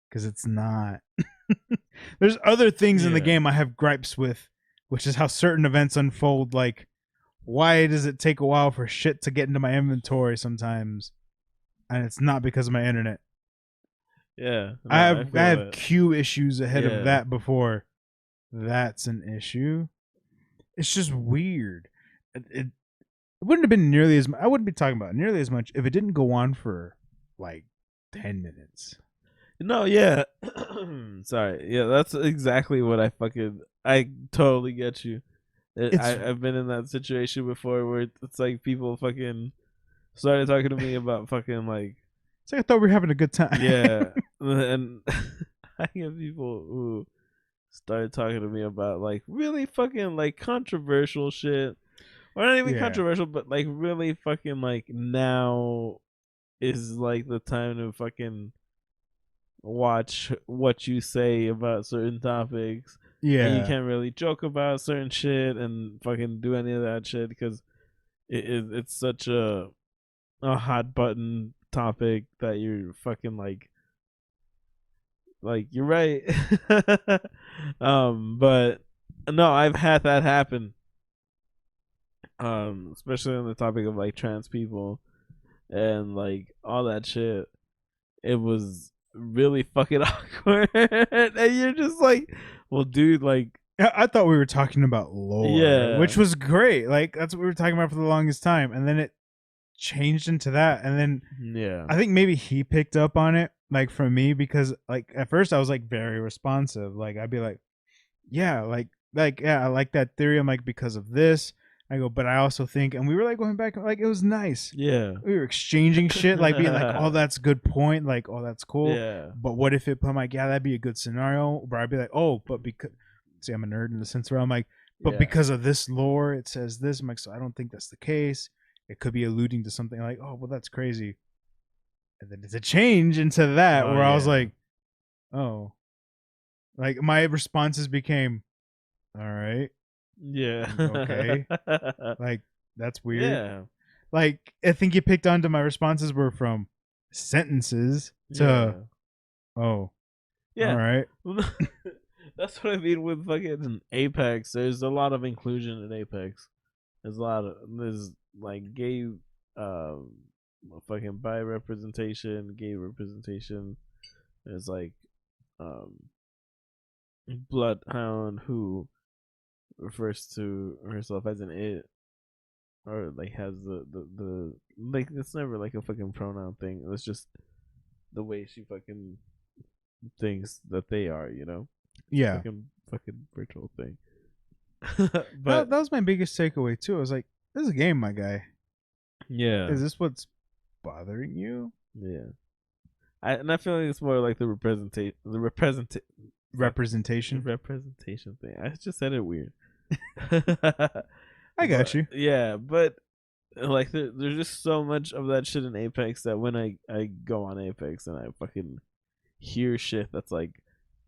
because it's not. There's other things in the Yeah. game I have gripes with, which is how certain events unfold. Like, why does it take a while for shit to get into my inventory sometimes? And it's not because of my internet. Yeah. No, I have feel it. queue issues ahead Yeah. of that before. That's an issue. It's just weird. It wouldn't have been nearly as I wouldn't be talking about it nearly as much if it didn't go on for like 10 minutes. No, yeah. Sorry. Yeah, that's exactly what I totally get you. I've been in that situation before where it's like people fucking started talking to me about fucking like It's like I thought we were having a good time. yeah, and I get people who started talking to me about like really fucking like controversial shit, or not even Yeah. controversial, but like really fucking like now is like the time to fucking watch what you say about certain topics. Yeah. And you can't really joke about certain shit and fucking do any of that shit because it's such a hot button topic that you're fucking like you're right. But no, I've had that happen. Especially on the topic of like trans people and like all that shit. It was really fucking awkward. And you're just like, well, dude, like I thought we were talking about lore, yeah, which was great. Like that's what we were talking about for the longest time, and then it changed into that, and then yeah, I think maybe he picked up on it, like from me, because like at first I was like very responsive. Like I'd be like, yeah, yeah, I like that theory. I'm like, because of this. I go, but I also think, and we were like going back, like it was nice. yeah, We were exchanging shit, like being like, oh, that's a good point, like, oh, that's cool. yeah, But what if it? I'm like, yeah, that'd be a good scenario. But I'd be like, oh, but because see, I'm a nerd in the sense where I'm like, but yeah. because of this lore, it says this. I'm like, so I don't think that's the case. It could be alluding to something like, oh, well, that's crazy. And then it's a change into that Oh, where I was yeah. like, oh, like my responses became, all right, Yeah. okay, like that's weird. Yeah. Like I think you picked onto my responses were from sentences to oh, Yeah. all right. That's what I mean with fucking Apex. There's a lot of inclusion in Apex. There's like gay fucking bi representation, gay representation. There's like Bloodhound who refers to herself as an it, or like has the like it's never like a fucking pronoun thing. It's just the way she fucking thinks that they are, you know? Yeah, Fucking virtual thing. that But was my biggest takeaway too. I was like, this is a game, my guy. yeah. Is this what's bothering you? Yeah. I feel like it's more like the Representation. representation thing. I just said it weird. I got you. Yeah, but like there's just so much of that shit in Apex that when I go on Apex and I fucking hear shit that's like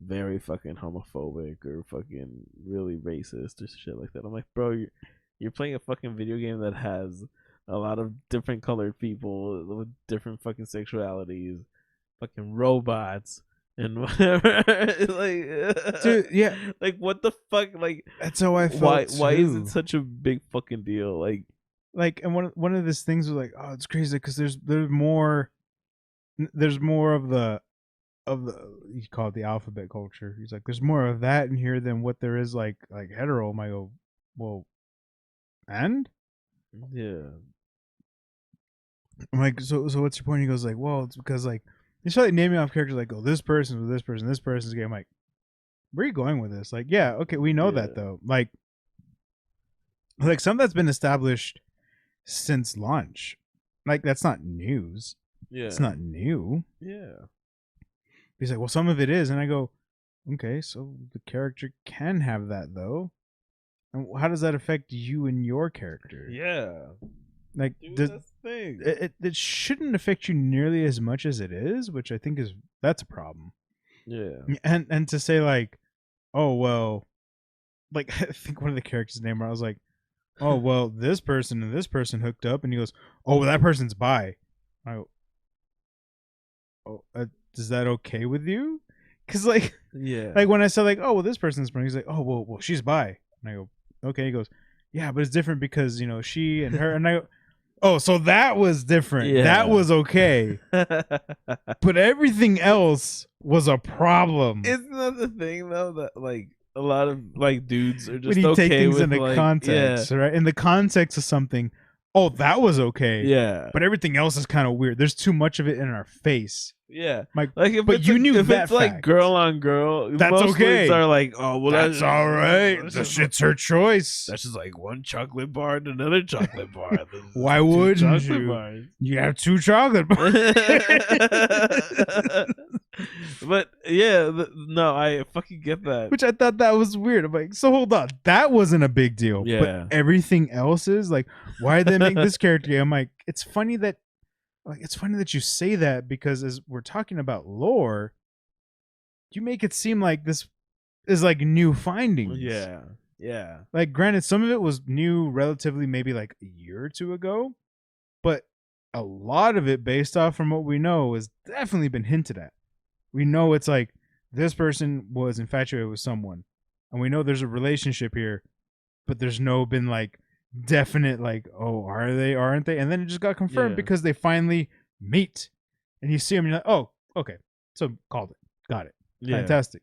very fucking homophobic or fucking really racist or shit like that, I'm like, bro, you're playing a fucking video game that has a lot of different colored people with different fucking sexualities, fucking robots and whatever. Like, Dude, yeah. Like what the fuck? Like That's how I felt. why is too. it such a big fucking deal? Like, and one of these things was like, oh, it's crazy because there's more of the you call it the alphabet culture. He's like, there's more of that in here than what there is like hetero. I go, well, and yeah, I'm like, so what's your point? He goes like, well, it's because like you start like, naming off characters like, oh, this person's with this person's gay. I'm like, where are you going with this? Like, yeah, okay, we know that though. Like some that's been established since launch. Like that's not news. yeah, It's not new. yeah. He's like, well, some of it is, and I go, okay, so the character can have that though. And how does that affect you and your character? Yeah. Like, Dude, does, that's the thing. it shouldn't affect you nearly as much as it is, which I think that's a problem. Yeah. And to say like, oh well, like I think one of the characters' name where I was like, oh well, this person and this person hooked up, and he goes, oh well, that person's bi. I go, oh, is that okay with you? Because like Yeah. like when I said like, oh well, this person's bi, he's like, oh well, she's bi, and I go, okay. He goes, yeah, but it's different because she and her, and I go, oh, so that was different. Yeah. That was okay, but everything else was a problem. Isn't that the thing though, that like a lot of like dudes are just when you okay take things with into like, context, right? In the context of something, oh, that was okay. Yeah. But everything else is kind of weird. There's too much of it in our face. Yeah. Like if but it's you knew if that it's like fact. girl on girl, That's most okay. leads are like, oh well, that's all right. That's The just, shit's her choice. that's just like one chocolate bar and another chocolate bar. Why Two wouldn't chocolate you? bars. You have 2 chocolate bars. But yeah, no, I fucking get that. Which I thought that was weird. I'm like, so hold on, that wasn't a big deal. Yeah. But everything else is like, why did they make this character gay? I'm like, it's funny that you say that, because as we're talking about lore, you make it seem like this is like new findings. Yeah. Yeah. Like, granted, some of it was new relatively maybe like a year or two ago, but a lot of it, based off from what we know, has definitely been hinted at. We know it's like this person was infatuated with someone, and we know there's a relationship here, but there's been like definite like, oh, are they, aren't they? And then it just got confirmed because they finally meet, and you see them, and you're like, oh, okay, so called it, got it, fantastic.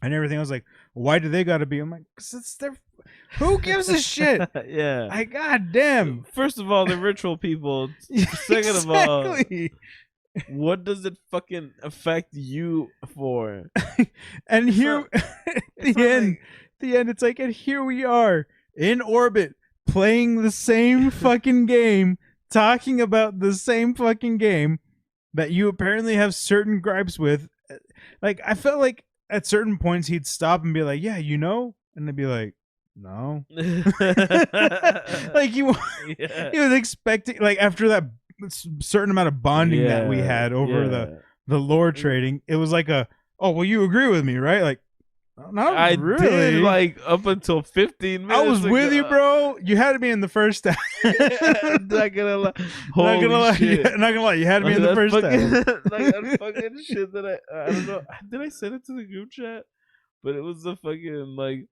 And everything, I was like, why do they gotta be? I'm like, cause it's their. Who gives a shit? Yeah. I goddamn. First of all, they're ritual people. Second of all, what does it fucking affect you for? And here, It's the end, it's like, and here we are in orbit playing the same fucking game, talking about the same fucking game that you apparently have certain gripes with. Like, I felt like at certain points he'd stop and be like, yeah, and I'd be like, no. Like he was expecting, like, after that certain amount of bonding that we had over the lore trading, it was like oh well, you agree with me, right? Like, not I really. did, like, up until 15 minutes I was ago. with you, bro. You had me in the first half. I'm not gonna lie. Not gonna lie. Shit. Not gonna lie. You had me in the That first fucking, half. like that fucking shit that I don't know. Did I send it to the group chat? But it was the fucking like,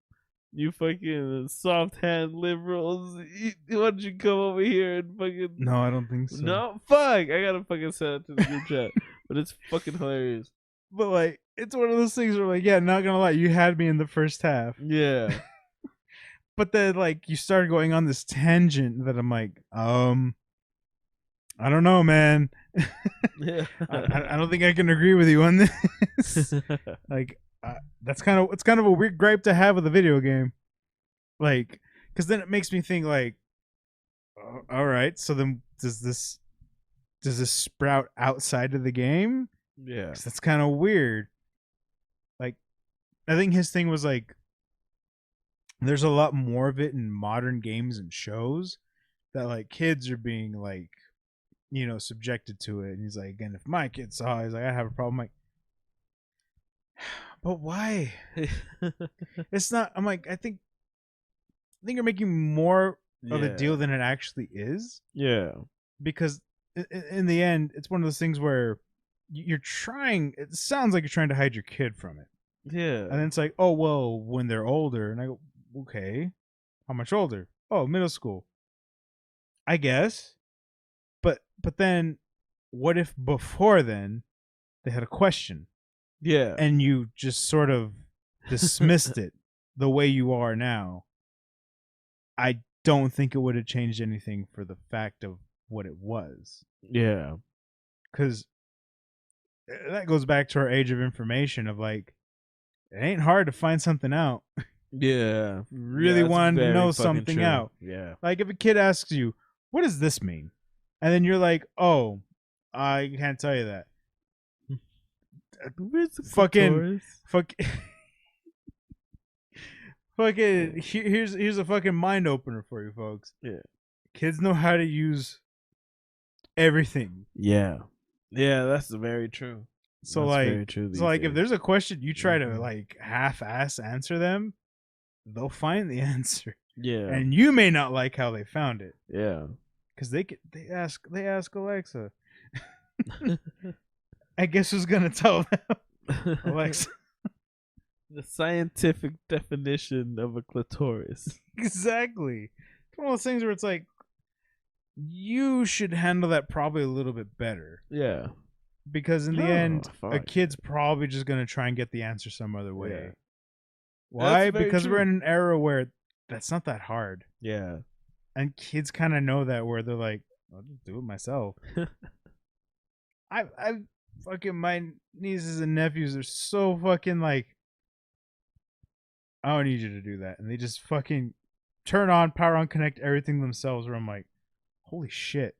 you fucking soft hand liberals. Why don't you come over here and fucking? No, I don't think so. No, fuck. I gotta fucking send it to the group chat. But it's fucking hilarious. But like, it's one of those things where like, yeah, not gonna lie, you had me in the first half. Yeah. But then like you started going on this tangent that I'm like, I don't know, man. Yeah. I don't think I can agree with you on this. Like, it's kind of a weird gripe to have with a video game. Like, because then it makes me think like, all right, so then does this sprout outside of the game? Yeah. That's kind of weird. Like, I think his thing was like, there's a lot more of it in modern games and shows that like kids are being like, subjected to it. And he's like, again, if my kid saw it, he's like, I have a problem. I'm like, but why? It's not. I'm like, I think you're making more of a deal than it actually is. Yeah. Because in the end, it's one of those things where you're trying. It sounds like you're trying to hide your kid from it. Yeah. And then it's like, oh well, when they're older, and I go, okay, how much older? Oh, middle school. I guess. But then, what if before then they had a question? Yeah. And you just sort of dismissed it the way you are now. I don't think it would have changed anything for the fact of what it was. Yeah. Because that goes back to our age of information of like, it ain't hard to find something out. Yeah. Really wanted to know something true. out. Yeah. Like if a kid asks you, what does this mean? And then you're like, oh, I can't tell you that. Fucking Fucking here's a fucking mind opener for you folks. Yeah. Kids know how to use everything. Yeah. Yeah, that's very true. So That's like, very true so these like, if days. there's a question you try to Mhm. like half-ass answer them, they'll find the answer, Yeah. and you may not like how they found it Yeah. because they ask Alexa. I guess who's gonna tell them? Alexa. The scientific definition of a clitoris. Exactly. It's one of those things where it's like you should handle that probably a little bit better Yeah. because in the Oh, end, a fuck. kid's probably just gonna try and get the answer some other way. Yeah. Why? That's very Because we're true. in an era where that's not that hard. Yeah. And kids kind of know that, where they're like, I'll just do it myself. I fucking, my nieces and nephews are so fucking like, I don't need you to do that. And they just fucking turn on, power on, connect everything themselves, where I'm like, holy shit.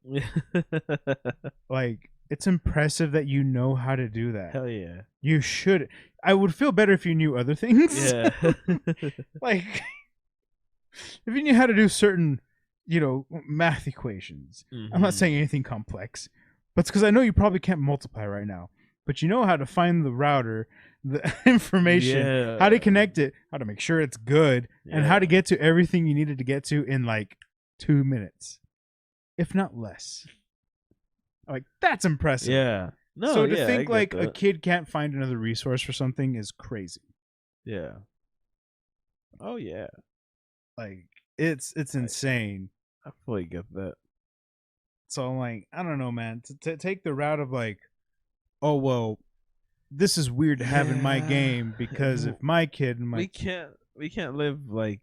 Like, it's impressive that you know how to do that. Hell yeah. You should. I would feel better if you knew other things. Yeah. Like, if you knew how to do certain, math equations. I'm not Mhm. saying anything complex, but it's because I know you probably can't multiply right now. But you know how to find the router, the information, how to connect it, how to make sure it's good, and how to get to everything you needed to get to in like 2 minutes, if not less. Like, that's impressive. Yeah. No, So to yeah, I think get like a that. kid can't find another resource for something is crazy. Yeah. Oh yeah. Like, it's insane. I fully get that. So I'm like, I don't know, man. To take the route of like, oh well, this is weird to have in my Yeah. game because if my kid and We my can't live like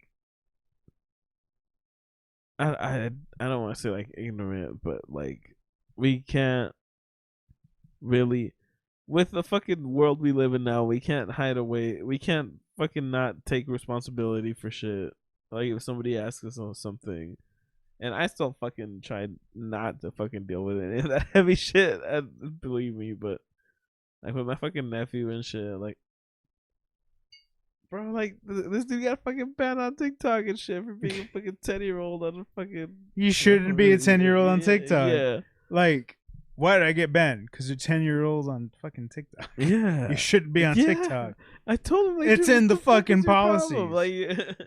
I don't want to say like ignorant, but like we can't really, with the fucking world we live in now, we can't hide away. We can't fucking not take responsibility for shit. Like if somebody asks us on something, and I still fucking try not to fucking deal with any of that heavy shit. Believe me, but like with my fucking nephew and shit, like, bro, like this dude got fucking banned on TikTok and shit for being a fucking 10-year-old on a fucking. you shouldn't be a 10-year-old on Yeah, TikTok. Yeah, Like, why did I get banned? Because you're 10-year-olds on fucking TikTok. yeah. You shouldn't be on Yeah. TikTok. I told him like, It's dude, in what the fuck fucking is your problem? policies. Like,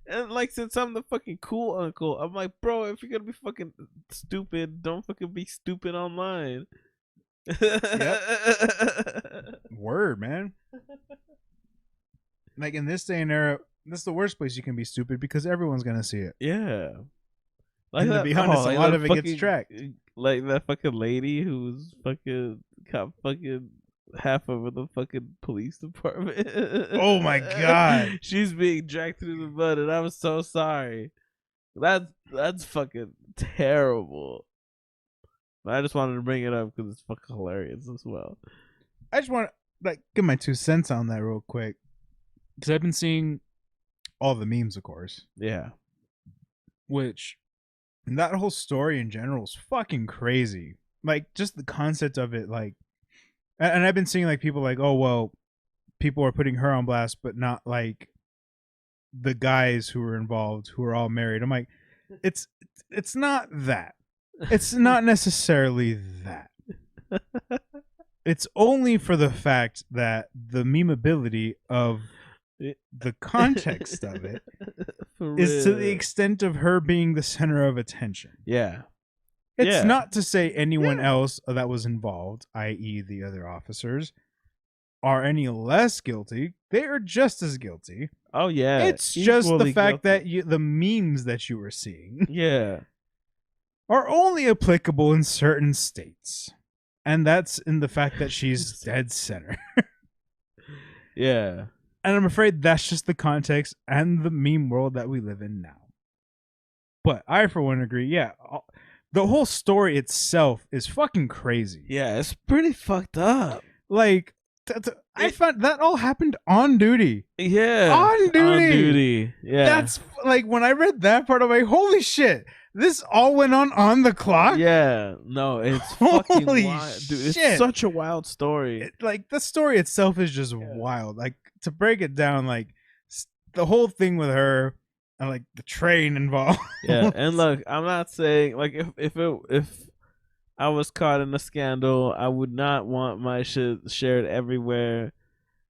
and like since I'm the fucking cool uncle, I'm like, bro, if you're gonna be fucking stupid, don't fucking be stupid online. Word, man. Like, in this day and era, that's the worst place you can be stupid because everyone's gonna see it. Yeah. And to be honest, a like lot that of it gets fucking- tracked. Like that fucking lady who's fucking got fucking half over the fucking police department. Oh my God. She's being dragged through the mud, and I'm so sorry. That's fucking terrible. But I just wanted to bring it up because it's fucking hilarious as well. I just want to like give my 2 cents on that real quick because I've been seeing all the memes, of course, Yeah. which that whole story in general is fucking crazy. Like, just the concept of it, like, and I've been seeing like people like, oh well, people are putting her on blast, but not like the guys who were involved who are all married. I'm like, it's not that. It's not necessarily that. It's only for the fact that the memeability of the context of it For is to the real. extent of her being the center of attention. Yeah. It's Yeah. not to say anyone Yeah. else that was involved, i.e., the other officers, are any less guilty. They are just as guilty. Oh yeah. It's just the Equally fact guilty. that the memes that you were seeing Yeah. are only applicable in certain states. And that's in the fact that she's dead center. Yeah. And I'm afraid that's just the context and the meme world that we live in now. But I, for one, agree. Yeah, the whole story itself is fucking crazy. Yeah, it's pretty fucked up. Like, I found that all happened on duty. Yeah. On duty. On duty. Yeah. That's like, when I read that part, I'm like, holy shit. This all went on the clock? Yeah. No, it's fucking Holy wild. Dude, shit. it's such a wild story. Like, the story itself is just wild. Like, to break it down, like, the whole thing with her and like the train involved. Yeah, and look, I'm not saying like if I was caught in a scandal, I would not want my shit shared everywhere.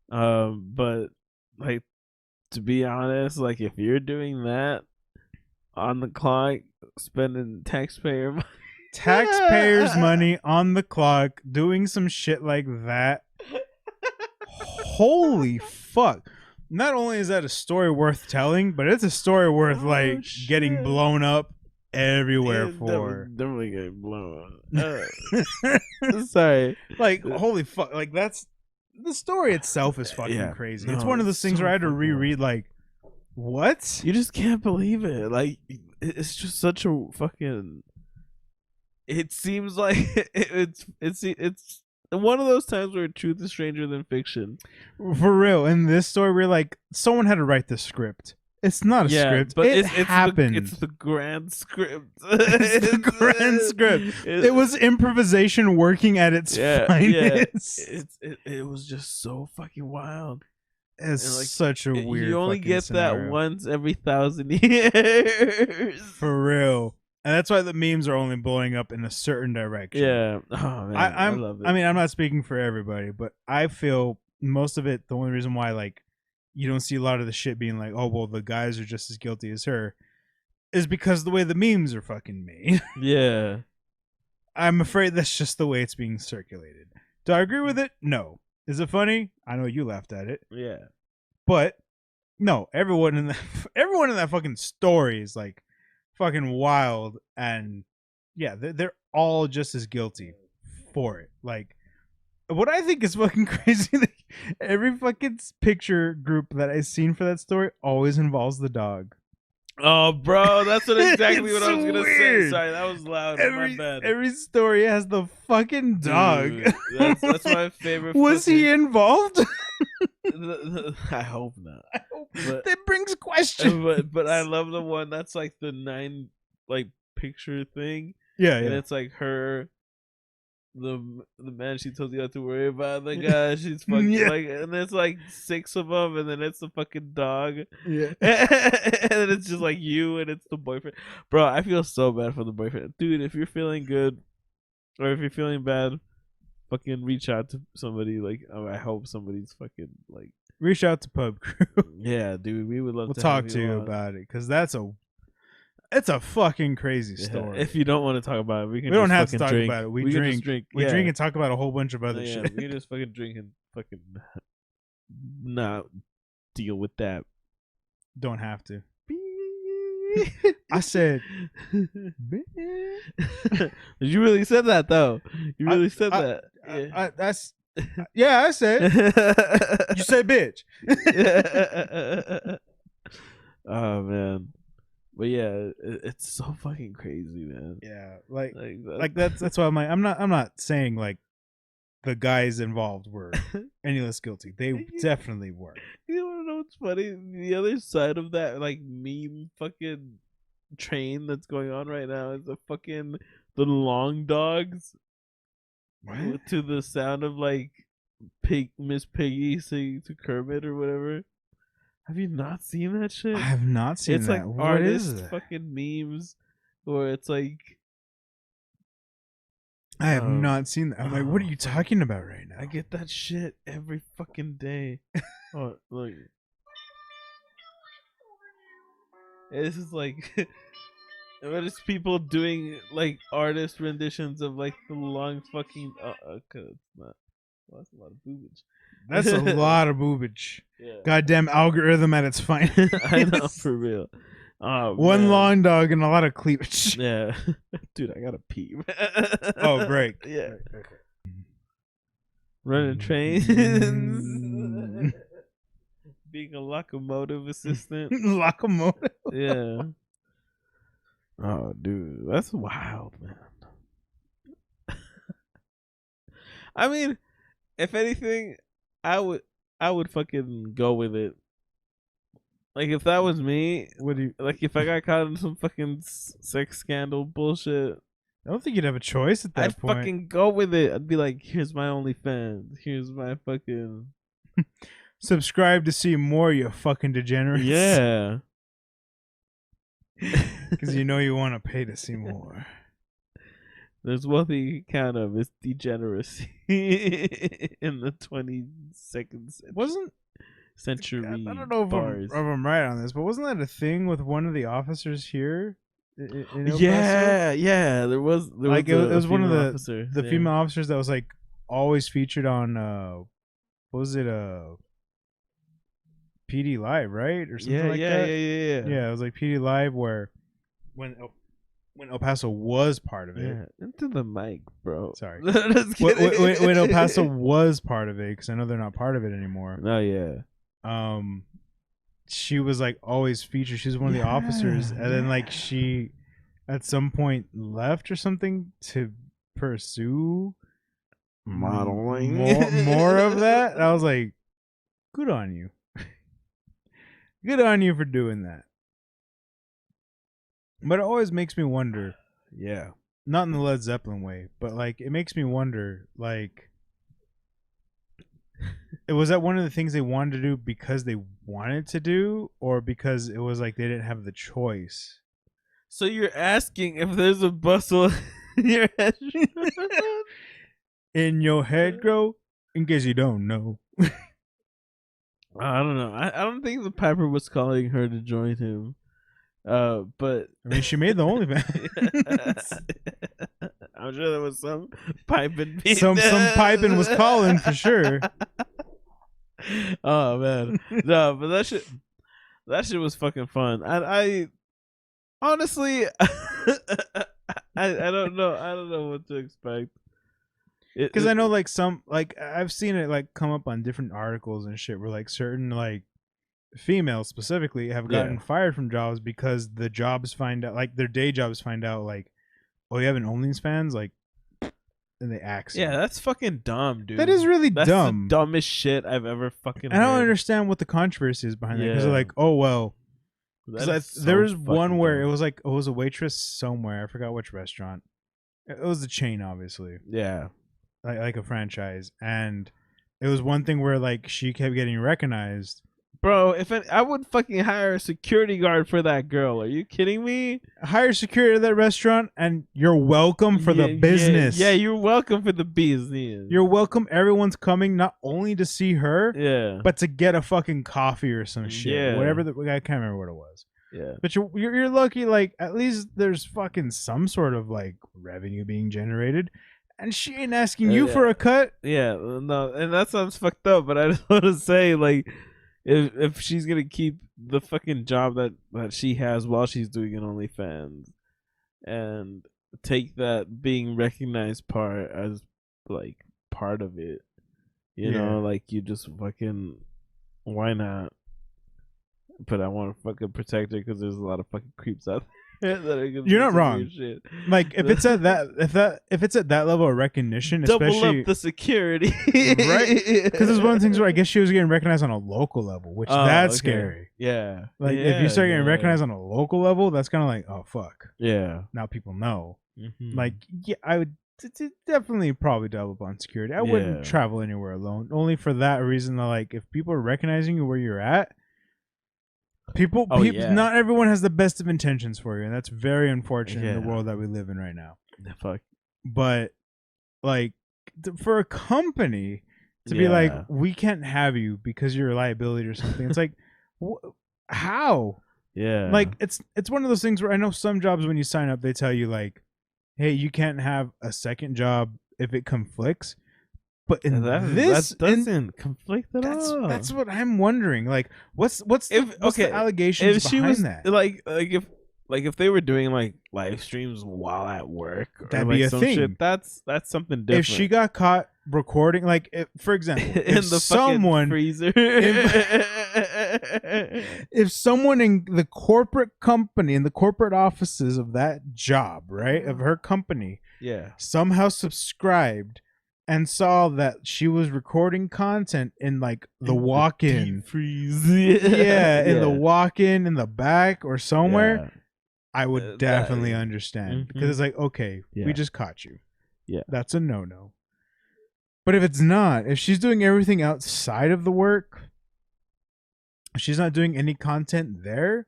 But like, to be honest, like if you're doing that on the clock, spending taxpayer money, taxpayers' money on the clock, doing some shit like that. Holy fuck. Not only is that a story worth telling, but it's a story worth like getting shit. blown up everywhere Yeah, for. definitely getting blown. Sorry. Like, holy fuck. Like, that's the story itself is fucking Yeah. crazy. No, it's one of those it's things so where I had to fucking reread, like, what? You just can't believe it. Like, it's just such a fucking. It seems like it's one of those times where truth is stranger than fiction. For real. In this story, we're like, someone had to write the script. It's not a script, but it happened. It's the grand script. It's the grand script. It was improvisation working at its finest. It was just so fucking wild. It's like, such a weird. You only get scenario. that once every 1,000 years. For real. And that's why the memes are only blowing up in a certain direction. Yeah. Oh man, I love it. I mean, I'm not speaking for everybody, but I feel most of it. The only reason why, like, you don't see a lot of the shit being like, oh well, the guys are just as guilty as her, is because the way the memes are fucking made. Yeah. I'm afraid that's just the way it's being circulated. Do I agree with it? No. Is it funny? I know you laughed at it. Yeah. But no, everyone in that fucking story is like fucking wild, and yeah, they're all just as guilty for it. Like, what I think is fucking crazy, like, every fucking picture group that I've seen for that story always involves the dog. Oh, bro, that's exactly what I was gonna weird. say. Sorry, that was loud. My bad. Every story has the fucking dog. Dude, that's my favorite. Was he involved? I hope not. But that brings questions. But I love the one that's like the 9 like picture thing. Yeah, And yeah. it's like her, the man she told you not to worry about, the guy she's fucking like, and it's like 6 of them, and then it's the fucking dog. Yeah. And then it's just like you, and it's the boyfriend. Bro, I feel so bad for the boyfriend. Dude, if you're feeling good or if you're feeling bad, fucking reach out to somebody. Like, I hope somebody's fucking like, reach out to Pub Crew. yeah, dude, we would love to talk have to you on. about it, because it's a fucking crazy story. If you don't want to talk about it, we don't have to fucking talk drink. about it. We can drink. just drink. We Yeah. drink and talk about a whole bunch of other Yeah, shit. we can just fucking drink and fucking not deal with that. Don't have to. I said, you really said that though. You really said that. Yeah. that's yeah. I said. You said, bitch. Oh man, but yeah, it's so fucking crazy, man. Yeah, like that's why I'm not saying like the guys involved were any less guilty. They definitely were. You wanna know what's funny? The other side of that like meme fucking train that's going on right now is the long dogs. What? To the sound of like Miss Piggy singing to Kermit or whatever. Have you not seen that shit? I have not seen it's that. Like what artist is that? fucking memes where it's like, I have not seen that. I'm like, what are you talking about right now? I get that shit every fucking day. Oh, look. This is like, what is people doing like artist renditions of like the long fucking? Cause it's not. Well, that's a lot of boobage. That's a lot of boobage. Yeah. Goddamn algorithm at its finest. I know, for real. Oh, one man. long dog and a lot of cleavage. Yeah. Dude, I gotta pee. Oh, break. Yeah. Break. Okay. Running trains. Being a locomotive assistant. Locomotive. Yeah. Oh, dude. That's wild, man. I mean, if anything, I would fucking go with it. Like, if that was me, like, if I got caught in some fucking sex scandal bullshit, I don't think you'd have a choice at that I'd point. fucking go with it. I'd be like, here's my OnlyFans. Here's my fucking... Subscribe to see more, you fucking degenerates. Yeah. Because you know you want to pay to see more. There's one thing you can count of, it's degeneracy in the 22nd century. Wasn't Century I don't know if I'm right on this, but wasn't that a thing with one of the officers here? In El Paso? Yeah. There was Like, it was one of female the officer, the yeah. female officers that was like always featured on what was it, PD Live, right, or something like that. Yeah, it was like PD Live, where when El Paso was part of it. Yeah, into the mic, bro. Sorry. Just kidding. When El Paso was part of it, because I know they're not part of it anymore. Oh yeah. She was like always featured. She was one of the officers, and then like she at some point left or something to pursue Modeling. more of that. And I was like, good on you. Good on you for doing that. But it always makes me wonder. Yeah. Not in the Led Zeppelin way, but like it makes me wonder, like, was that one of the things they wanted to do because they wanted to do, or because it was like they didn't have the choice? So you're asking if there's a bustle in your head? In your head, bro? In case you don't know. I don't know. I don't think the Piper was calling her to join him. But I mean, she made the OnlyFans. I'm sure there was some piping. Some piping was calling for sure. Oh man, no, but that shit was fucking fun. I honestly, I don't know what to expect. Because I know like some, like I've seen it like come up on different articles and shit where like certain like females specifically have gotten fired from jobs because the jobs find out, like their day jobs find out, like, oh, you have an OnlyFans, like, and they axe you. Yeah, that's fucking dumb, dude. That is really that's dumb. The dumbest shit I've ever fucking I don't heard. understand what the controversy is behind that, because they're like, oh well, there was one where it was like, it was a waitress somewhere, I forgot which restaurant. It was a chain, obviously. Yeah. Like a franchise, and it was one thing where like she kept getting recognized. Bro, I would fucking hire a security guard for that girl. Are you kidding me? Hire security at that restaurant, and you're welcome for the business. Yeah, you're welcome for the business. You're welcome. Everyone's coming not only to see her, but to get a fucking coffee or some shit. Yeah. Whatever I can't remember what it was. Yeah. But you're lucky. Like at least there's fucking some sort of like revenue being generated. And she ain't asking you for a cut. Yeah, no, and that sounds fucked up. But I just want to say, like, if she's gonna keep the fucking job that she has while she's doing an OnlyFans, and take that being recognized part as like part of it, you know, like you just fucking, why not? But I want to fucking protect her because there's a lot of fucking creeps out there. You're not wrong. Shit. Like if it's at that level of recognition, double especially up the security, right? Because it's one of the things where I guess she was getting recognized on a local level, which that's scary. Yeah, like if you start getting recognized on a local level, that's kind of like, oh fuck. Yeah. Now people know. Mm-hmm. Like I would definitely probably double up on security. I wouldn't travel anywhere alone, only for that reason. That like if people are recognizing you where you're at. People, not everyone has the best of intentions for you, and that's very unfortunate in the world that we live in right now. Fuck. But like, for a company to be like, we can't have you because you're a liability or something, it's like, how? Yeah. Like it's one of those things where I know some jobs when you sign up, they tell you like, hey, you can't have a second job if it conflicts. But in that doesn't conflict at all. That's what I'm wondering. Like, what's the allegations behind that? Like if they were doing like live streams while at work, that'd be a thing. Shit, that's something different. If she got caught recording, like for example, in the fucking freezer, if someone in the corporate company, in the corporate offices of that job, right, of her company, somehow subscribed and saw that she was recording content in like the walk-in freeze, in the walk-in in the back or somewhere, I would definitely understand because it's like, okay, we just caught you. Yeah, that's a no-no. But if it's not, if she's doing everything outside of the work, she's not doing any content there,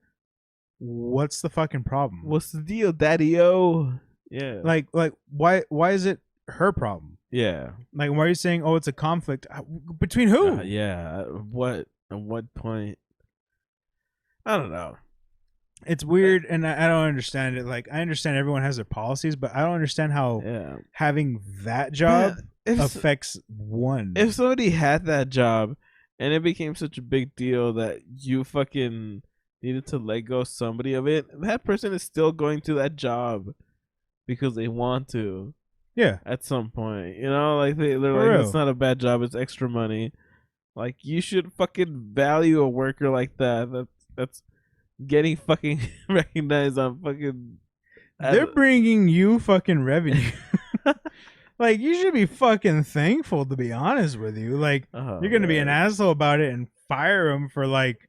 what's the fucking problem? What's the deal, Daddy-O? Yeah. Like why is it her problem? Yeah. Like, why are you saying, oh, it's a conflict? Between who? Yeah. At what point? I don't know. It's weird, and I don't understand it. Like, I understand everyone has their policies, but I don't understand how having that job affects one. If somebody had that job and it became such a big deal that you fucking needed to let go somebody of it, that person is still going to that job because they want to. Yeah. At some point, you know, like they're like, it's not a bad job, it's extra money. Like, you should fucking value a worker like that. That's getting fucking recognized on fucking. They're bringing you fucking revenue. Like, you should be fucking thankful, to be honest with you. Like, you're gonna be an asshole about it and fire them for like,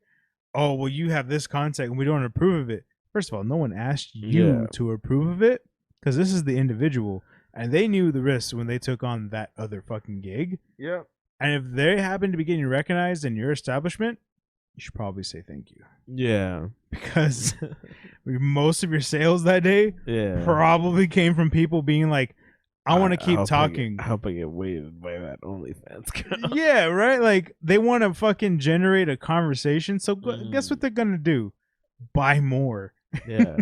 oh, well, you have this contact and we don't approve of it. First of all, no one asked you to approve of it, because this is the individual. And they knew the risks when they took on that other fucking gig. Yeah. And if they happen to be getting recognized in your establishment, you should probably say thank you. Yeah. Because most of your sales that day probably came from people being like, I want to keep talking. I hope I get waited by that OnlyFans girl. Yeah, right? Like, they want to fucking generate a conversation. So guess what they're going to do? Buy more. Yeah.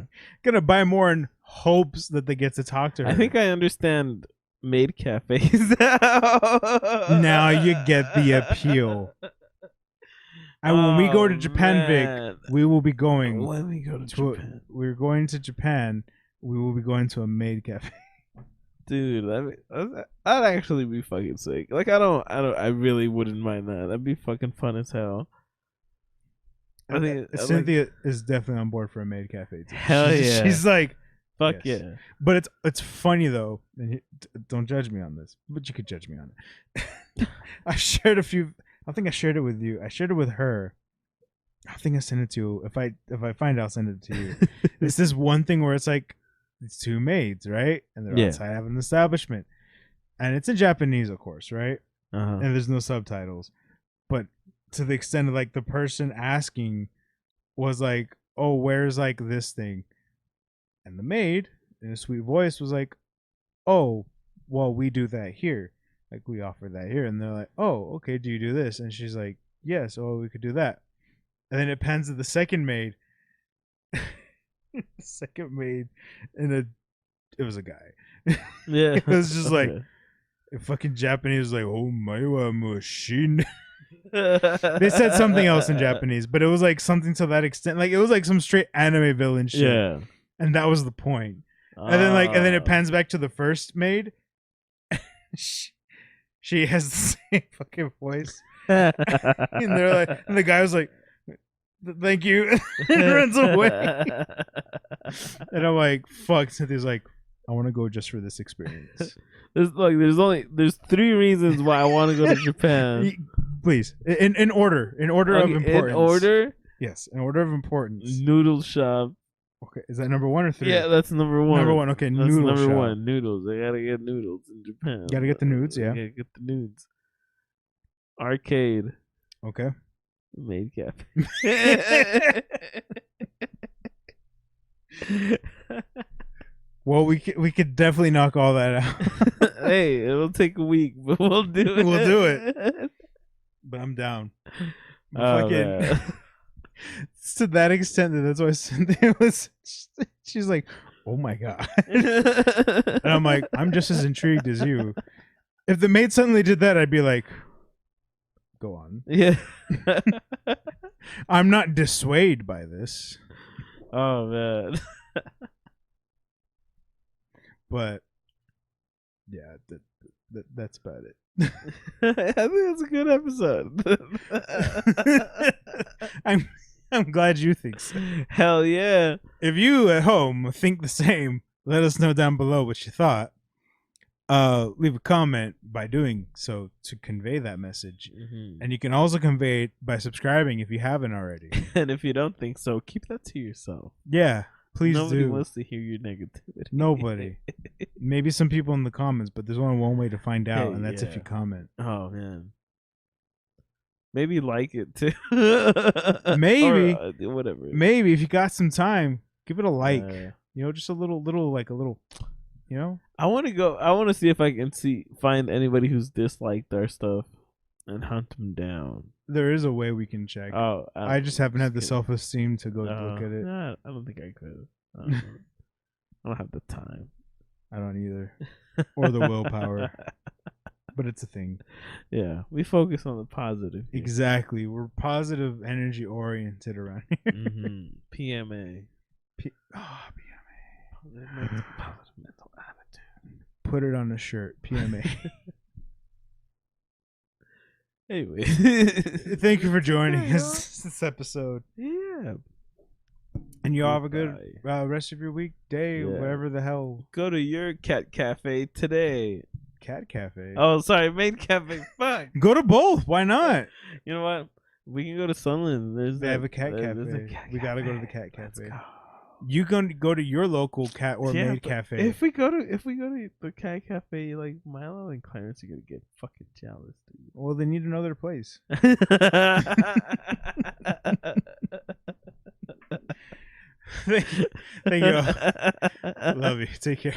Gonna buy more in hopes that they get to talk to her. I think I understand maid cafes. Now you get the appeal. And when we go to Japan, Vic, we will be going. When we go to Japan, we're going to Japan. We will be going to a maid cafe. Dude, that'd actually be fucking sick. Like, I really wouldn't mind that. That'd be fucking fun as hell. I think Cynthia is definitely on board for a maid cafe too. Hell yeah. She's like, fuck yeah. But it's funny though, and don't judge me on this, but you could judge me on it. I shared a few. I think I shared it with you. I shared it with her. I think I sent it to you. If I find out, I'll send it to you. It's this one thing where it's like, it's two maids, right? And they're outside having an establishment. And it's in Japanese, of course, right? And there's no subtitles. But to the extent of like the person asking was like, oh, where's like this thing? And the maid in a sweet voice was like, oh, well, we do that here. Like, we offer that here. And they're like, oh, okay, do you do this? And she's like, yes, oh, we could do that. And then it pans to the second maid. Second maid it was a guy. Yeah. It was just like fucking Japanese, like, oh my machine. They said something else in Japanese, but it was like something to that extent. Like, it was like some straight anime villain shit. Yeah. And that was the point. And then it pans back to the first maid. She has the same fucking voice. And they're like, and the guy was like, thank you. And runs away. And I'm like, fuck. Cynthia's like, I want to go just for this experience. There's 3 reasons why I want to go to Japan. Please, in order of importance. In order? Yes, in order of importance. Noodle shop. Okay, is that number 1 or 3? Yeah, that's number 1. Number 1. Okay, that's noodle number shop. 1. Noodles. I gotta get noodles in Japan. Gotta get the nudes. Yeah. Gotta get the nudes. Arcade. Okay. Maid cafe. Well, we could definitely knock all that out. Hey, it'll take a week, but we'll do it. We'll do it. But I'm down. Man. It's to that extent that's why Cynthia was. She's like, oh my god. And I'm like, I'm just as intrigued as you. If the maid suddenly did that, I'd be like, go on. Yeah. I'm not dissuaded by this. Oh man. But yeah, that's about it. I think it's a good episode. I'm glad you think so. Hell yeah. If you at home think the same, let us know down below what you thought. Leave a comment by doing so to convey that message. And you can also convey it by subscribing if you haven't already. And if you don't think so, keep that to yourself. Yeah, please Nobody do. wants to hear your negativity. Nobody. Maybe some people in the comments, but there's only one way to find out, and that's if you comment. Oh man. Maybe like it too. Maybe. Or, whatever. Maybe if you got some time, give it a like. Yeah. You know, just a little, like a little. You know, I want to go. I want to see if I can find anybody who's disliked our stuff and hunt them down. there is a way we can check. Oh, I just haven't had the kidding. self-esteem to go look at it. Nah, I don't think I could. I don't have the time. I don't either, or the willpower. But it's a thing. Yeah, we focus on the positive. Here. Exactly, we're positive energy oriented around here. PMA. PMA. Positive mental attitude. Put it on a shirt. PMA. Anyway, thank you for joining us this episode. Yeah. And you all have a good rest of your week, day, Yeah. whatever the hell. Go to your cat cafe today. Cat cafe. Oh, sorry, main cafe. Fuck. Go to both. Why not? You know what? We can go to Sunland. They have a cat cafe. We gotta go to the cat cafe. You can go to your local cat or maid cafe. If we go to the cat cafe, like Milo and Clarence are gonna get fucking jealous, dude. Well, they need another place. Thank you. Love you. Take care.